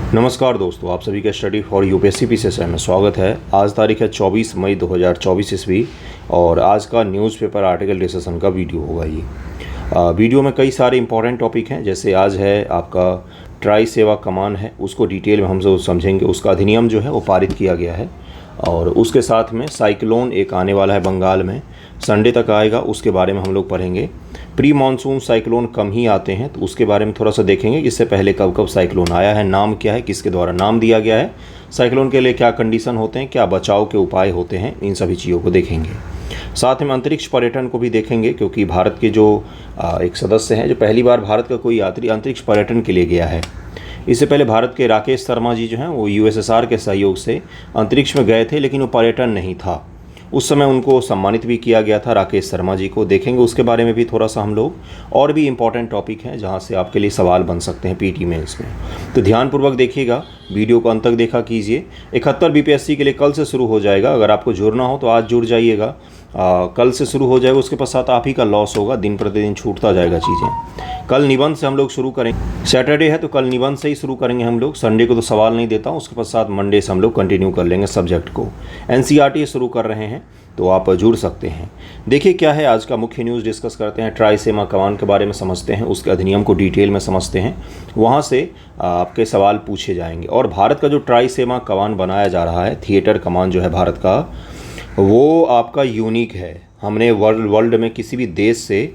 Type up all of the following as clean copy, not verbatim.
नमस्कार दोस्तों, आप सभी का स्टडी फॉर यूपीएससी सेशन में स्वागत है। आज तारीख है 24 मई 2024 ईस्वी और आज का न्यूज़पेपर आर्टिकल डिस्कशन का वीडियो होगा। ये वीडियो में कई सारे इंपॉर्टेंट टॉपिक हैं। जैसे आज है आपका ट्राई सेवा कमान है, उसको डिटेल में हम सब समझेंगे। उसका अधिनियम जो है वो पारित किया गया है और उसके साथ में साइक्लोन एक आने वाला है बंगाल में, संडे तक आएगा, उसके बारे में हम लोग पढ़ेंगे। प्री मानसून साइक्लोन कम ही आते हैं तो उसके बारे में थोड़ा सा देखेंगे कि इससे पहले कब कब साइक्लोन आया है, नाम क्या है, किसके द्वारा नाम दिया गया है, साइक्लोन के लिए क्या कंडीशन होते हैं, क्या बचाव के उपाय होते हैं, इन सभी चीज़ों को देखेंगे। साथ में अंतरिक्ष पर्यटन को भी देखेंगे क्योंकि भारत के जो एक सदस्य हैं, जो पहली बार भारत का कोई यात्री अंतरिक्ष पर्यटन के लिए गया है। इससे पहले भारत के राकेश शर्मा जी जो हैं वो यूएसएसआर के सहयोग से अंतरिक्ष में गए थे, लेकिन वो पर्यटन नहीं था। उस समय उनको सम्मानित भी किया गया था, राकेश शर्मा जी को। देखेंगे उसके बारे में भी थोड़ा सा हम लोग। और भी इम्पॉर्टेंट टॉपिक हैं जहां से आपके लिए सवाल बन सकते हैं पीटी मेंस में, तो ध्यानपूर्वक देखिएगा, वीडियो को अंत तक देखा कीजिए। 71 बीपीएससी के लिए कल से शुरू हो जाएगा। अगर आपको जुड़ना हो तो आज जुड़ जाइएगा। कल से शुरू हो जाएगा, उसके पश्चात आप ही का लॉस होगा, दिन प्रतिदिन छूटता जाएगा चीज़ें। कल निबंध से हम लोग शुरू करेंगे। सैटरडे है तो कल निबंध से ही शुरू करेंगे हम लोग। संडे को तो सवाल नहीं देता हूँ, उसके पश्चात मंडे से हम लोग कंटिन्यू कर लेंगे सब्जेक्ट को। एनसीईआरटी शुरू कर रहे हैं तो आप जुड़ सकते हैं। देखिए क्या है आज का मुख्य न्यूज़, डिस्कस करते हैं। ट्राई सेवा कमान के बारे में समझते हैं, उसके अधिनियम को डिटेल में समझते हैं, वहाँ से आपके सवाल पूछे जाएंगे। और भारत का जो ट्राई सेवा कमान बनाया जा रहा है, थिएटर कमान जो है भारत का, वो आपका यूनिक है। हमने वर्ल्ड में किसी भी देश से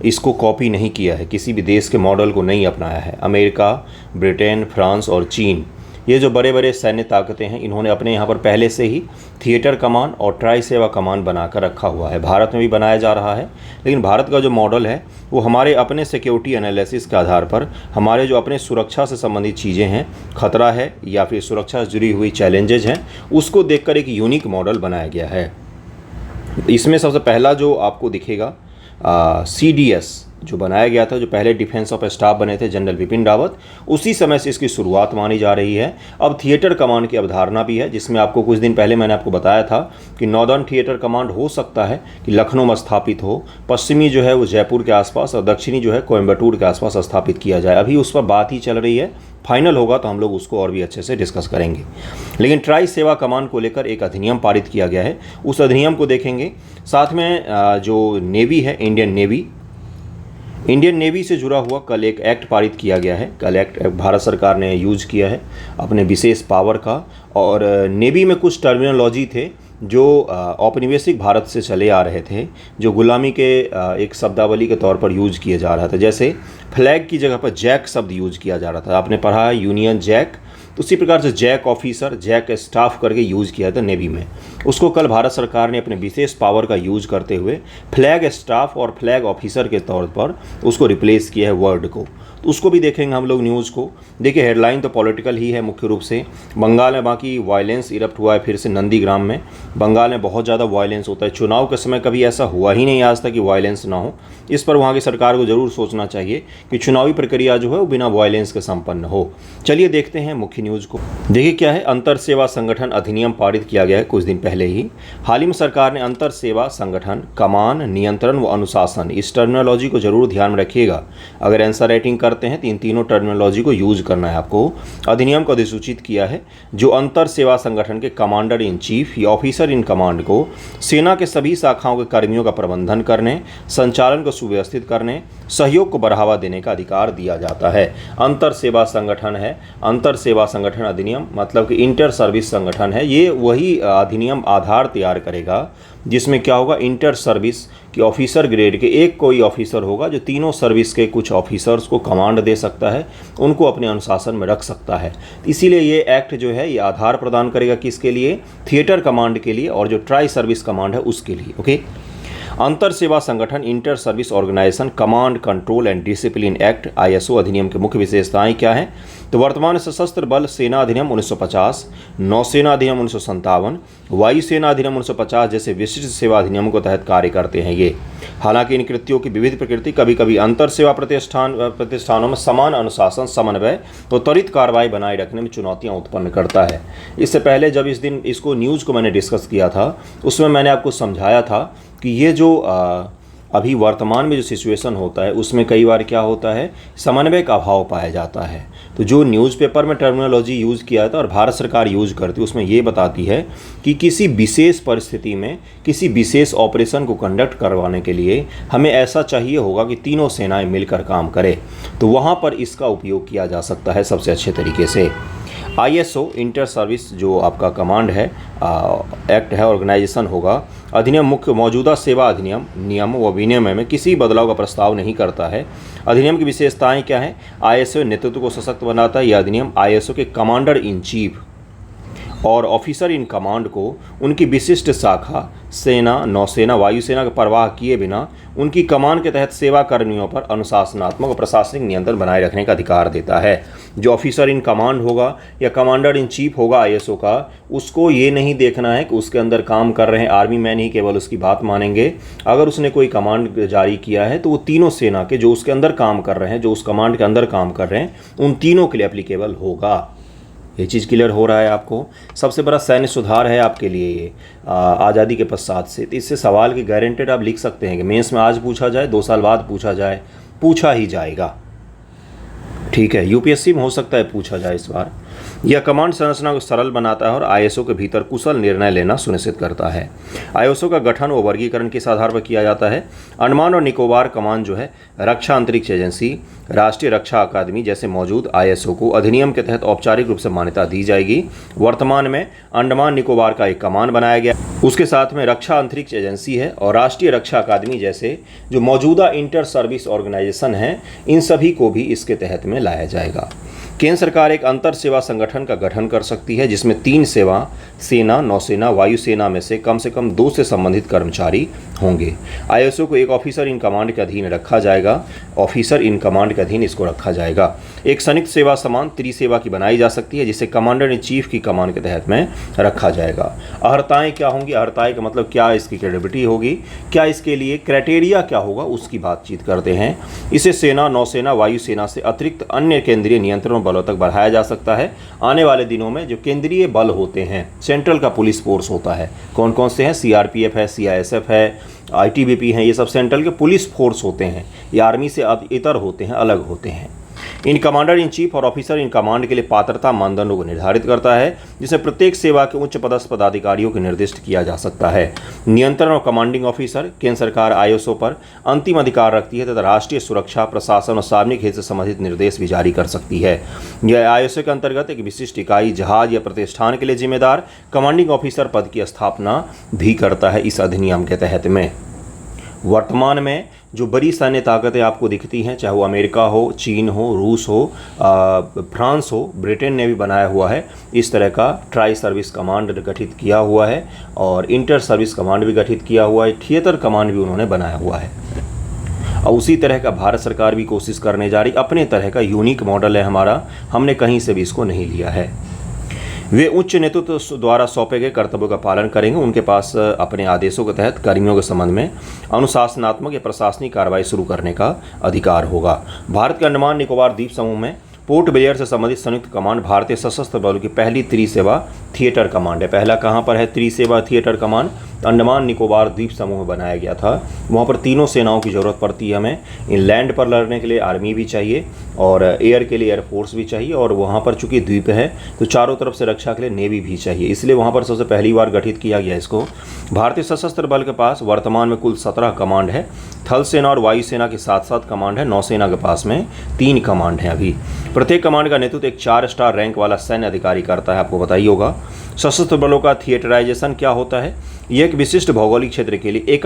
इसको कॉपी नहीं किया है, किसी भी देश के मॉडल को नहीं अपनाया है। अमेरिका, ब्रिटेन, फ्रांस और चीन, ये जो बड़े बड़े सैन्य ताकतें हैं, इन्होंने अपने यहाँ पर पहले से ही थिएटर कमान और ट्राई सेवा कमान बनाकर रखा हुआ है। भारत में भी बनाया जा रहा है, लेकिन भारत का जो मॉडल है वो हमारे अपने सिक्योरिटी एनालिसिस के आधार पर, हमारे जो अपने सुरक्षा से संबंधित चीज़ें हैं, खतरा है या फिर सुरक्षा से जुड़ी हुई चैलेंजेज हैं, उसको देखकर एक यूनिक मॉडल बनाया गया है। इसमें सबसे पहला जो आपको दिखेगा CDS जो बनाया गया था, जो पहले डिफेंस ऑफ स्टाफ बने थे जनरल विपिन रावत, उसी समय से इसकी शुरुआत मानी जा रही है। अब थिएटर कमांड की अवधारणा भी है, जिसमें आपको कुछ दिन पहले मैंने आपको बताया था कि नॉर्दर्न थिएटर कमांड हो सकता है कि लखनऊ में स्थापित हो, पश्चिमी जो है वो जयपुर के आसपास और दक्षिणी जो है कोयम्बटूर के आसपास स्थापित किया जाए। अभी उस पर बात ही चल रही है, फाइनल होगा तो हम लोग उसको और भी अच्छे से डिस्कस करेंगे। लेकिन ट्राई सेवा कमान को लेकर एक अधिनियम पारित किया गया है, उस अधिनियम को देखेंगे। साथ में जो नेवी है, इंडियन नेवी से जुड़ा हुआ कल एक एक्ट पारित किया गया है। कल एक्ट भारत सरकार ने यूज किया है अपने विशेष पावर का। और नेवी में कुछ टर्मिनोलॉजी थे जो औपनिवेशिक भारत से चले आ रहे थे, जो गुलामी के एक शब्दावली के तौर पर यूज किया जा रहा था। जैसे फ्लैग की जगह पर जैक शब्द यूज किया जा रहा था, आपने पढ़ा है यूनियन जैक, तो उसी प्रकार से जैक ऑफिसर, जैक स्टाफ करके यूज किया था नेवी में। उसको कल भारत सरकार ने अपने विशेष पावर का यूज करते हुए फ्लैग स्टाफ और फ्लैग ऑफिसर के तौर पर उसको रिप्लेस किया है वर्ड को। तो उसको भी देखेंगे हम लोग न्यूज़ को। देखिए हेडलाइन तो पॉलिटिकल ही है मुख्य रूप से। बंगाल में बाकी वायलेंस इरप्ट हुआ है फिर से नंदीग्राम में। बंगाल में बहुत ज़्यादा वायलेंस होता है। चुनाव के समय कभी ऐसा हुआ ही नहीं आज तक कि वायलेंस ना हो। इस पर वहाँ की सरकार को ज़रूर सोचना चाहिए कि चुनावी प्रक्रिया जो है वो बिना वायलेंस के संपन्न हो। चलिए देखते हैं मुख्य न्यूज़ को। देखिए क्या है, अंतर सेवा संगठन अधिनियम पारित किया गया है कुछ दिन पहले ही। हाल ही में सरकार ने अंतर सेवा संगठन, कमान, नियंत्रण व अनुशासन, इस टर्मिनोलॉजी को जरूर ध्यान में रखिएगा। अगर आंसर राइटिंग करते हैं तो इन तीनों टर्मिनोलॉजी को यूज करना है आपको। अधिनियम को अधिसूचित किया है जो अंतर सेवा संगठन के कमांडर इन चीफ या ऑफिसर इन कमांड को सेना के सभी शाखाओं के कर्मियों का प्रबंधन करने, संचालन को सुव्यवस्थित करने, सहयोग को बढ़ावा देने का अधिकार दिया जाता है। अंतर सेवा संगठन है, अंतर सेवा संगठन अधिनियम मतलब कि इंटर सर्विस संगठन है। ये वही अधिनियम आधार तैयार करेगा जिसमें क्या होगा, इंटर सर्विस कि ऑफिसर ग्रेड के एक कोई ऑफिसर होगा जो तीनों सर्विस के कुछ ऑफिसर्स को कमांड दे सकता है, उनको अपने अनुशासन में रख सकता है। इसीलिए ये एक्ट जो है ये आधार प्रदान करेगा किसके लिए, थिएटर कमांड के लिए, और जो ट्राई सर्विस कमांड है उसके लिए। ओके, अंतर सेवा संगठन inter service organisation command control and discipline act ISO अधिनियम की मुख्य विशेषताएं क्या हैं? तो वर्तमान सशस्त्र बल सेना अधिनियम 1950, नौसेना अधिनियम 1957, वायुसेना अधिनियम 1950 जैसे विशिष्ट सेवा अधिनियमों के तहत कार्य करते हैं ये। हालांकि इन कृत्यों की विविध प्रकृति कभी कभी अंतर सेवा प्रतिष्ठानों में समान अनुशासन, समन्वय तो त्वरित कार्रवाई बनाए रखने में चुनौतियां उत्पन्न करता है। इससे पहले जब इसको न्यूज़ को मैंने डिस्कस किया था, उसमें मैंने आपको समझाया था कि ये जो अभी वर्तमान में जो सिचुएशन होता है उसमें कई बार क्या होता है, समन्वय का अभाव पाया जाता है। तो जो न्यूज़पेपर में टर्मिनोलॉजी यूज़ किया जाता है और भारत सरकार यूज़ करती है उसमें ये बताती है कि किसी विशेष परिस्थिति में किसी विशेष ऑपरेशन को कंडक्ट करवाने के लिए हमें ऐसा चाहिए होगा कि तीनों सेनाएं मिलकर काम करें, तो वहाँ पर इसका उपयोग किया जा सकता है सबसे अच्छे तरीके से। ISO इंटर सर्विस जो आपका कमांड है, एक्ट है, ऑर्गेनाइजेशन होगा, अधिनियम मुख्य मौजूदा सेवा अधिनियम नियम व विनियम में किसी बदलाव का प्रस्ताव नहीं करता है। अधिनियम की विशेषताएं क्या हैं? ISO नेतृत्व को सशक्त बनाता है। यह अधिनियम ISO के कमांडर इन चीफ और ऑफिसर इन कमांड को उनकी विशिष्ट शाखा सेना, नौसेना, वायुसेना का परवाह किए बिना उनकी कमान के तहत सेवा कर्मियों पर अनुशासनात्मक और प्रशासनिक नियंत्रण बनाए रखने का अधिकार देता है। जो ऑफिसर इन कमांड होगा या कमांडर इन चीफ होगा ISO का, उसको ये नहीं देखना है कि उसके अंदर काम कर रहे हैं आर्मी मैन ही केवल उसकी बात मानेंगे। अगर उसने कोई कमांड जारी किया है तो वो तीनों सेना के जो उसके अंदर काम कर रहे हैं, जो उस कमांड के अंदर काम कर रहे हैं, उन तीनों के लिए एप्लीकेबल होगा। ये चीज़ क्लियर हो रहा है आपको? सबसे बड़ा सैन्य सुधार है आपके लिए ये आज़ादी के पश्चात से। तो इससे सवाल की गारंटेड आप लिख सकते हैं कि मेंस में आज पूछा जाए, 2 साल बाद पूछा जाए, पूछा ही जाएगा। ठीक है, UPSC में हो सकता है पूछा जाए इस बार। यह कमांड संरचना को सरल बनाता है और ISO के भीतर कुशल निर्णय लेना सुनिश्चित करता है। ISO का गठन व वर्गीकरण किस आधार पर किया जाता है? अंडमान और निकोबार कमान जो है, रक्षा अंतरिक्ष एजेंसी, राष्ट्रीय रक्षा अकादमी जैसे मौजूद ISO को अधिनियम के तहत औपचारिक रूप से मान्यता दी जाएगी। वर्तमान में अंडमान निकोबार का एक कमान बनाया गया, उसके साथ में रक्षा अंतरिक्ष एजेंसी है और राष्ट्रीय रक्षा अकादमी जैसे जो मौजूदा इंटर सर्विस ऑर्गेनाइजेशन हैं, इन सभी को भी इसके तहत में लाया जाएगा। केंद्र सरकार एक अंतर सेवा संगठन का गठन कर सकती है जिसमें 3 सेवा, सेना, नौसेना, वायुसेना में से कम 2 से संबंधित कर्मचारी होंगे। ISO को एक ऑफिसर इन कमांड के अधीन रखा जाएगा। ऑफिसर इन कमांड के अधीन इसको रखा जाएगा। एक संयुक्त सेवा समान त्रिसेवा की बनाई जा सकती है जिसे कमांडर इन चीफ की कमान के तहत में रखा जाएगा। अर्हताएँ क्या होंगी? अर्हताएँ का मतलब क्या इसकी क्रेडिबिलिटी होगी, क्या इसके लिए क्राइटेरिया क्या होगा, उसकी बातचीत करते हैं। इसे सेना, नौसेना, वायुसेना से अतिरिक्त अन्य केंद्रीय नियंत्रण बलों तक बढ़ाया जा सकता है। आने वाले दिनों में जो केंद्रीय बल होते हैं, सेंट्रल का पुलिस फोर्स होता है, कौन कौन से हैं? CRPF है, CISF है, ITBP हैं, ये सब सेंट्रल के पुलिस फोर्स होते हैं। ये आर्मी से इतर होते हैं, अलग होते हैं। इन कमांडर इन चीफ और ऑफिसर इन कमांड के लिए पात्रता मानदंडों को निर्धारित करता है जिसमें प्रत्येक सेवा के उच्च पदस्थ पदाधिकारियों को निर्दिष्ट किया जा सकता है। नियंत्रण और कमांडिंग ऑफिसर, केंद्र सरकार ISO पर अंतिम अधिकार रखती है तथा राष्ट्रीय सुरक्षा, प्रशासन और सार्वजनिक हित से संबंधित निर्देश भी जारी कर सकती है। यह ISO के अंतर्गत एक विशिष्ट इकाई, जहाज या प्रतिष्ठान के लिए जिम्मेदार कमांडिंग ऑफिसर पद की स्थापना भी करता है इस अधिनियम के तहत में। वर्तमान में जो बड़ी सैन्य ताकतें आपको दिखती हैं, चाहे वो अमेरिका हो, चीन हो, रूस हो, फ्रांस हो, ब्रिटेन ने भी बनाया हुआ है इस तरह का ट्राई सर्विस कमांड गठित किया हुआ है और इंटर सर्विस कमांड भी गठित किया हुआ है, थिएटर कमांड भी उन्होंने बनाया हुआ है। और उसी तरह का भारत सरकार भी कोशिश करने जा रही, अपने तरह का यूनिक मॉडल है हमारा, हमने कहीं से भी इसको नहीं लिया है। वे उच्च नेतृत्व द्वारा सौंपे गए कर्तव्यों का पालन करेंगे। उनके पास अपने आदेशों के तहत कर्मियों के संबंध में अनुशासनात्मक या प्रशासनिक कार्रवाई शुरू करने का अधिकार होगा। भारत के अंडमान निकोबार द्वीप समूह में पोर्ट ब्लेयर से संबंधित संयुक्त कमांड भारतीय सशस्त्र बलों की पहली त्रिसेवा थिएटर कमांड है। पहला कहाँ पर है त्रिसेवा थिएटर कमांड? अंडमान निकोबार द्वीप समूह में बनाया गया था। वहाँ पर तीनों सेनाओं की ज़रूरत पड़ती है हमें। इन लैंड पर लड़ने के लिए आर्मी भी चाहिए और एयर के लिए एयरफोर्स भी चाहिए, और वहाँ पर चूंकि द्वीप है तो चारों तरफ से रक्षा के लिए नेवी भी चाहिए, इसलिए वहाँ पर सबसे पहली बार गठित किया गया इसको। भारतीय सशस्त्र बल के पास वर्तमान में कुल 17 कमांड है। थल सेना और वायुसेना के साथ साथ कमांड है। नौसेना के पास में 3 कमांड हैं अभी। प्रत्येक कमांड का नेतृत्व एक 4 स्टार रैंक वाला सैन्य अधिकारी करता है, आपको बताइए होगा। सशस्त्र बलों का थिएटराइजेशन क्या होता है? यह एक विशिष्ट भौगोलिक क्षेत्र के लिए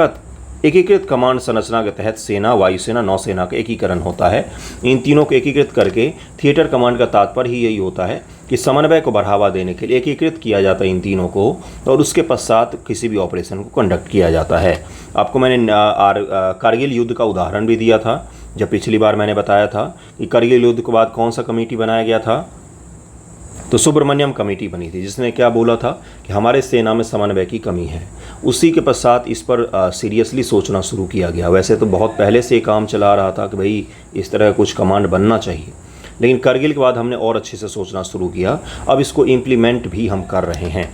एकीकृत कमांड संरचना के तहत सेना, वायुसेना, नौसेना का एकीकरण होता है। इन तीनों को एकीकृत करके थिएटर कमांड का तात्पर्य ही यही होता है कि समन्वय को बढ़ावा देने के लिए एकीकृत किया जाता है इन तीनों को, और उसके पश्चात किसी भी ऑपरेशन को कंडक्ट किया जाता है। आपको मैंने कारगिल युद्ध का उदाहरण भी दिया था जब पिछली बार मैंने बताया था कि कारगिल युद्ध के बाद कौन सा कमेटी बनाया गया था, तो सुब्रमण्यम कमेटी बनी थी जिसने क्या बोला था कि हमारे सेना में समन्वय की कमी है। उसी के पश्चात इस पर सीरियसली सोचना शुरू किया गया। वैसे तो बहुत पहले से काम चला रहा था कि भाई इस तरह कुछ कमांड बनना चाहिए, लेकिन करगिल के बाद हमने और अच्छे से सोचना शुरू किया। अब इसको इम्प्लीमेंट भी हम कर रहे हैं।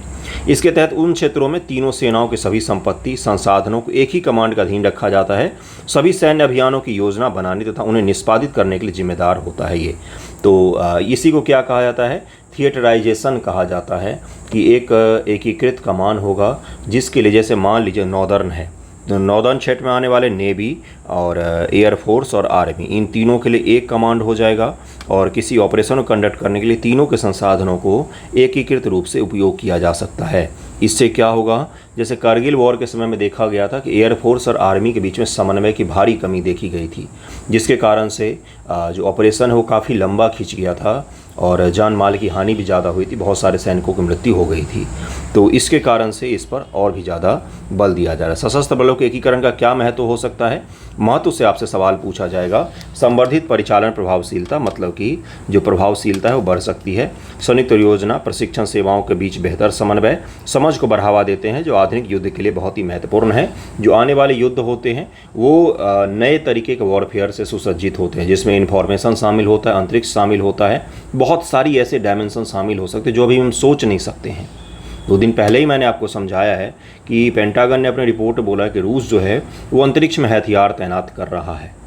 इसके तहत उन क्षेत्रों में तीनों सेनाओं की सभी संपत्ति संसाधनों को एक ही कमांड का अधीन रखा जाता है। सभी सैन्य अभियानों की योजना बनाने तथा उन्हें निष्पादित करने के लिए जिम्मेदार होता है ये। तो इसी को क्या कहा जाता है, थिएटराइजेशन कहा जाता है कि एक एकीकृत कमान होगा, जिसके लिए जैसे मान लीजिए नॉर्दर्न है, नॉर्दर्न क्षेत्र में आने वाले नेवी और एयरफोर्स और आर्मी, इन तीनों के लिए एक कमांड हो जाएगा और किसी ऑपरेशन को कंडक्ट करने के लिए तीनों के संसाधनों को एकीकृत रूप से उपयोग किया जा सकता है। इससे क्या होगा, जैसे कारगिल वॉर के समय में देखा गया था कि एयरफोर्स और आर्मी के बीच में समन्वय की भारी कमी देखी गई थी, जिसके कारण से जो ऑपरेशन है वो काफ़ी लंबा खिंच गया था और जान माल की हानि भी ज़्यादा हुई थी, बहुत सारे सैनिकों की मृत्यु हो गई थी। तो इसके कारण से इस पर और भी ज़्यादा बल दिया जा रहा है। सशस्त्र बलों के एकीकरण का क्या महत्व हो सकता है, महत्व से आपसे सवाल पूछा जाएगा। संवर्धित परिचालन प्रभावशीलता, मतलब कि जो प्रभावशीलता है वो बढ़ सकती है। संयुक्त योजना, प्रशिक्षण सेवाओं के बीच बेहतर समन्वय, समझ को बढ़ावा देते हैं, जो आधुनिक युद्ध के लिए बहुत ही महत्वपूर्ण है। जो आने वाले युद्ध होते हैं वो नए तरीके के वॉरफेयर से सुसज्जित होते हैं, जिसमें इंफॉर्मेशन शामिल होता है, अंतरिक्ष शामिल होता है, बहुत सारी ऐसे डायमेंशन शामिल हो सकते हैं जो अभी हम सोच नहीं सकते हैं। 2 दिन पहले ही मैंने आपको समझाया है कि पेंटागन ने अपनी रिपोर्ट में बोला कि रूस जो है वो अंतरिक्ष में हथियार तैनात कर रहा है।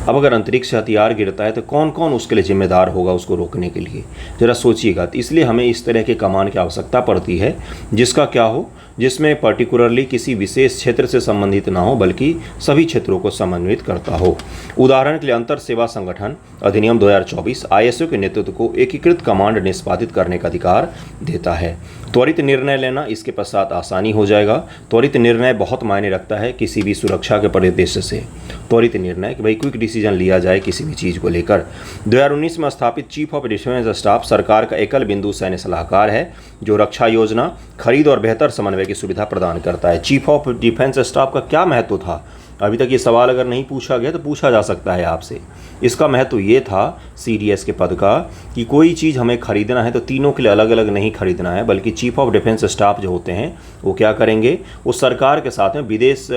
अब अगर अंतरिक्ष से हथियार गिरता है तो कौन कौन उसके लिए जिम्मेदार होगा उसको रोकने के लिए, ज़रा सोचिएगा। तो इसलिए हमें इस तरह के कमान की आवश्यकता पड़ती है जिसका क्या हो, जिसमें पर्टिकुलरली किसी विशेष क्षेत्र से संबंधित ना हो बल्कि सभी क्षेत्रों को समन्वित करता हो। उदाहरण के लिए अंतर सेवा संगठन अधिनियम 2024 ISO के नेतृत्व को एकीकृत कमांड निष्पादित करने का अधिकार देता है। त्वरित निर्णय लेना, इसके पश्चात आसानी हो जाएगा। त्वरित निर्णय बहुत मायने रखता है किसी भी सुरक्षा के परिदृश्य से। त्वरित निर्णय कि भाई क्विक डिसीजन लिया जाए किसी भी चीज़ को लेकर। 2019 में स्थापित चीफ ऑफ डिफेंस स्टाफ सरकार का एकल बिंदु सैन्य सलाहकार है, जो रक्षा योजना, खरीद और बेहतर समन्वय की सुविधा प्रदान करता है। चीफ ऑफ डिफेंस स्टाफ का क्या महत्व था, अभी तक ये सवाल अगर नहीं पूछा गया तो पूछा जा सकता है आपसे। इसका महत्व ये था CDS के पद का कि कोई चीज़ हमें खरीदना है तो तीनों के लिए अलग अलग नहीं खरीदना है, बल्कि चीफ ऑफ डिफेंस स्टाफ जो होते हैं वो क्या करेंगे, वो सरकार के साथ में विदेश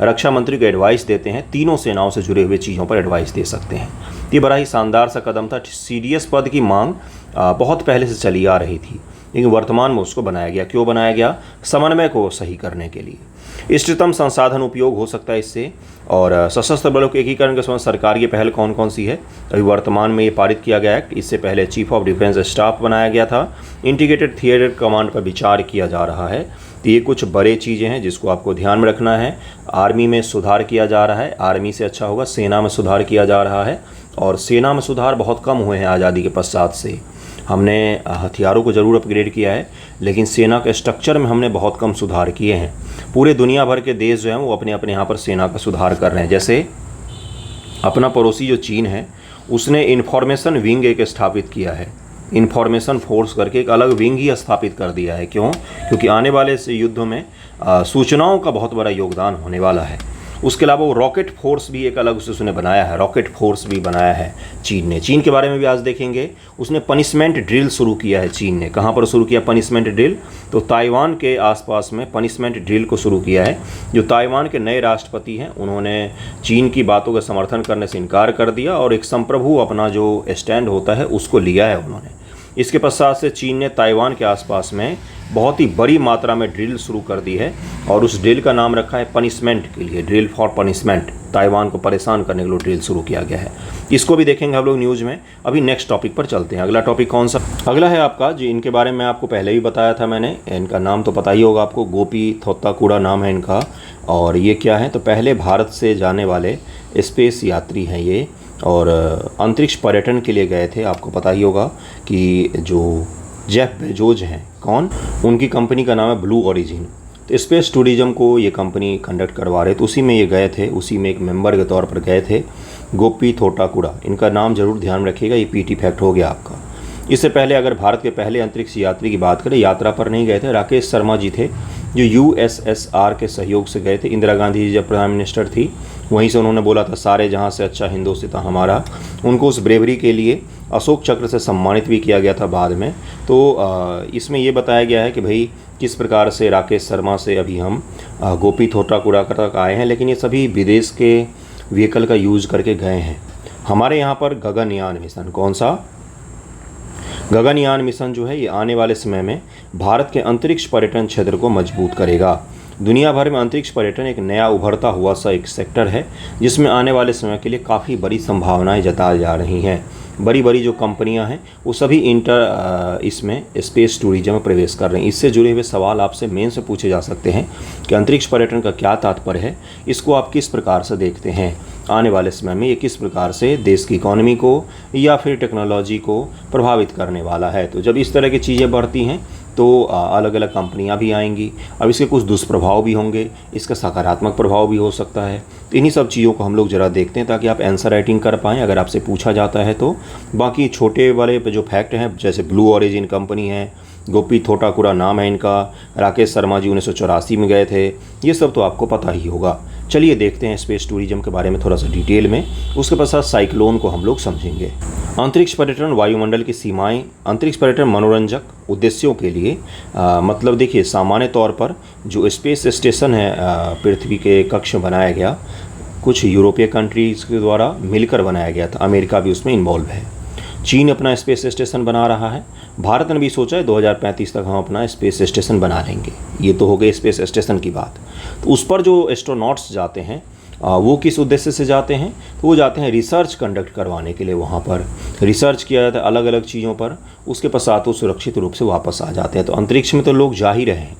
रक्षा मंत्री को एडवाइस देते हैं, तीनों सेनाओं से जुड़े हुए चीज़ों पर एडवाइस दे सकते हैं। ये बड़ा ही शानदार सा कदम था। CDS पद की मांग बहुत पहले से चली आ रही थी, लेकिन वर्तमान में उसको बनाया गया। क्यों बनाया गया, समन्वय को सही करने के लिए। इष्टतम संसाधन उपयोग हो सकता है इससे। और सशस्त्र बलों के एकीकरण के समय सरकार की पहल कौन कौन सी है, अभी वर्तमान में ये पारित किया गया है। इससे पहले चीफ ऑफ डिफेंस स्टाफ बनाया गया था। इंटीग्रेटेड थिएटर कमांड पर विचार किया जा रहा है। तो ये कुछ बड़े चीज़ें हैं जिसको आपको ध्यान में रखना है। आर्मी में सुधार किया जा रहा है, आर्मी से अच्छा होगा सेना में सुधार किया जा रहा है, और सेना में सुधार बहुत कम हुए हैं आज़ादी के पश्चात से। हमने हथियारों को ज़रूर अपग्रेड किया है, लेकिन सेना के स्ट्रक्चर में हमने बहुत कम सुधार किए हैं। पूरे दुनिया भर के देश जो हैं वो अपने अपने यहाँ पर सेना का सुधार कर रहे हैं। जैसे अपना पड़ोसी जो चीन है, उसने इन्फॉर्मेशन विंग एक स्थापित किया है, इन्फॉर्मेशन फोर्स करके एक अलग विंग ही स्थापित कर दिया है। क्यों, क्योंकि आने वाले इस युद्ध में सूचनाओं का बहुत बड़ा योगदान होने वाला है। उसके अलावा वो रॉकेट फोर्स भी एक अलग से उसने बनाया है, रॉकेट फोर्स भी बनाया है चीन ने। चीन के बारे में भी आज देखेंगे। उसने पनिशमेंट ड्रिल शुरू किया है चीन ने। कहाँ पर शुरू किया पनिशमेंट ड्रिल, तो ताइवान के आसपास में पनिशमेंट ड्रिल को शुरू किया है। जो ताइवान के नए राष्ट्रपति हैं उन्होंने चीन की बातों का समर्थन करने से इनकार कर दिया और एक संप्रभु अपना जो स्टैंड होता है उसको लिया है उन्होंने। इसके पश्चात से चीन ने ताइवान के आसपास में बहुत ही बड़ी मात्रा में ड्रिल शुरू कर दी है, और उस ड्रिल का नाम रखा है पनिशमेंट के लिए, ड्रिल फॉर पनिशमेंट। ताइवान को परेशान करने के लिए ड्रिल शुरू किया गया है। इसको भी देखेंगे हम लोग न्यूज़ में। अभी नेक्स्ट टॉपिक पर चलते हैं। अगला टॉपिक कौन सा, अगला है आपका जी, इनके बारे में आपको पहले भी बताया था मैंने। इनका नाम तो पता ही होगा आपको, गोपी थोत्ताकुड़ा नाम है इनका। और ये क्या है, तो पहले भारत से जाने वाले स्पेस यात्री हैं ये, और अंतरिक्ष पर्यटन के लिए गए थे। आपको पता ही होगा कि जो जेफ बेजोस हैं, कौन, उनकी कंपनी का नाम है ब्लू ओरिजिन। तो स्पेस टूरिज्म को ये कंपनी कंडक्ट करवा रहे, तो उसी में ये गए थे, उसी में एक मेंबर के तौर पर गए थे। गोपी थोट्टाकुड़ा, इनका नाम जरूर ध्यान रखिएगा, ये PT फैक्ट हो गया आपका। इससे पहले अगर भारत के पहले अंतरिक्ष यात्री की बात करें, यात्रा पर नहीं गए थे, राकेश शर्मा जी थे, जो USSR के सहयोग से गए थे। इंदिरा गांधी जी जब प्रधान मिनिस्टर थी, वहीं से उन्होंने बोला था सारे जहां से अच्छा हिंदुस्तान हमारा। उनको उस ब्रेवरी के लिए अशोक चक्र से सम्मानित भी किया गया था बाद में। तो इसमें ये बताया गया है कि भाई किस प्रकार से राकेश शर्मा से अभी हम गोपी थोट्टाकुड़ा तक आए हैं, लेकिन ये सभी विदेश के व्हीकल का यूज करके गए हैं। हमारे यहाँ पर गगनयान मिशन, कौन सा, गगनयान मिशन जो है ये आने वाले समय में भारत के अंतरिक्ष पर्यटन क्षेत्र को मजबूत करेगा। दुनिया भर में अंतरिक्ष पर्यटन एक नया उभरता हुआ सा एक सेक्टर है जिसमें आने वाले समय के लिए काफ़ी बड़ी संभावनाएं जताई जा रही हैं। बड़ी बड़ी जो कंपनियां हैं वो सभी इसमें स्पेस टूरिज्म में प्रवेश कर रही हैं। इससे जुड़े हुए सवाल आपसे मेन से पूछे जा सकते हैं कि अंतरिक्ष पर्यटन का क्या तात्पर्य है, इसको आप किस प्रकार से देखते हैं, आने वाले समय में ये किस प्रकार से देश की इकोनॉमी को या फिर टेक्नोलॉजी को प्रभावित करने वाला है। तो जब इस तरह की चीज़ें बढ़ती हैं तो अलग अलग कंपनियां भी आएंगी। अब इसके कुछ दुष्प्रभाव भी होंगे, इसका सकारात्मक प्रभाव भी हो सकता है। तो इन्हीं सब चीज़ों को हम लोग ज़रा देखते हैं ताकि आप आंसर राइटिंग कर पाएँ अगर आपसे पूछा जाता है तो। बाकी छोटे वाले पे जो फैक्ट हैं, जैसे ब्लू ऑरिजिन कंपनी है, गोपी थोटाकुरा नाम है इनका, राकेश शर्मा जी 1984 में गए थे, ये सब तो आपको पता ही होगा। चलिए देखते हैं स्पेस टूरिज्म के बारे में थोड़ा सा डिटेल में, उसके पश्चात साइक्लोन को हम लोग समझेंगे। अंतरिक्ष पर्यटन वायुमंडल की सीमाएं। अंतरिक्ष पर्यटन मनोरंजक उद्देश्यों के लिए मतलब देखिए, सामान्य तौर पर जो स्पेस स्टेशन है पृथ्वी के कक्ष में बनाया गया, कुछ यूरोपीय कंट्रीज़ के द्वारा मिलकर बनाया गया था, अमेरिका भी उसमें इन्वॉल्व है। चीन अपना स्पेस स्टेशन बना रहा है, भारत ने भी सोचा है 2035 तक हम अपना स्पेस स्टेशन बना लेंगे। ये तो हो गई स्पेस स्टेशन की बात। तो उस पर जो एस्ट्रोनॉट्स जाते हैं वो किस उद्देश्य से जाते हैं, तो वो जाते हैं रिसर्च कंडक्ट करवाने के लिए। वहाँ पर रिसर्च किया जाता है अलग अलग चीज़ों पर, उसके पश्चात वो सुरक्षित रूप से वापस आ जाते हैं। तो अंतरिक्ष में तो लोग जा ही रहे हैं,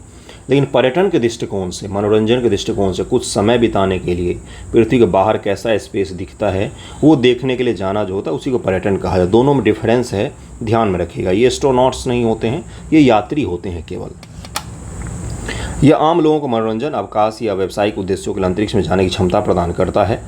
लेकिन पर्यटन के दृष्टिकोण से, मनोरंजन के दृष्टिकोण से कुछ समय बिताने के लिए पृथ्वी के बाहर कैसा स्पेस दिखता है वो देखने के लिए जाना जो होता है उसी को पर्यटन कहा जाता है। दोनों में डिफरेंस है, ध्यान में रखिएगा। ये एस्ट्रोनॉट्स नहीं होते हैं, ये यात्री होते हैं केवल। यह आम लोगों को मनोरंजन, अवकाश या व्यावसायिक उद्देश्यों के लिए अंतरिक्ष में जाने की क्षमता प्रदान करता है।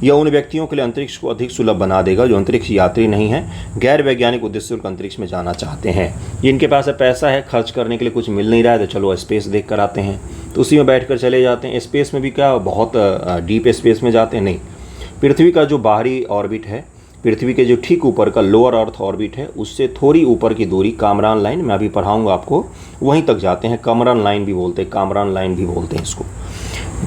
यह उन व्यक्तियों के लिए अंतरिक्ष को अधिक सुलभ बना देगा जो अंतरिक्ष यात्री नहीं हैं, गैर वैज्ञानिक उद्देश्यों के अंतरिक्ष में जाना चाहते हैं। जिनके पास पैसा है, खर्च करने के लिए कुछ मिल नहीं रहा है, तो चलो स्पेस देख कर आते हैं, तो उसी में बैठ कर चले जाते हैं। स्पेस में भी क्या बहुत डीप स्पेस में जाते हैं नहीं, पृथ्वी का जो बाहरी ऑर्बिट है, पृथ्वी के जो ठीक ऊपर का लोअर अर्थ ऑर्बिट है, उससे थोड़ी ऊपर की दूरी कामरान लाइन, मैं अभी पढ़ाऊंगा आपको, वहीं तक जाते हैं। कामरान लाइन भी बोलते हैं, कामरान लाइन भी बोलते हैं इसको।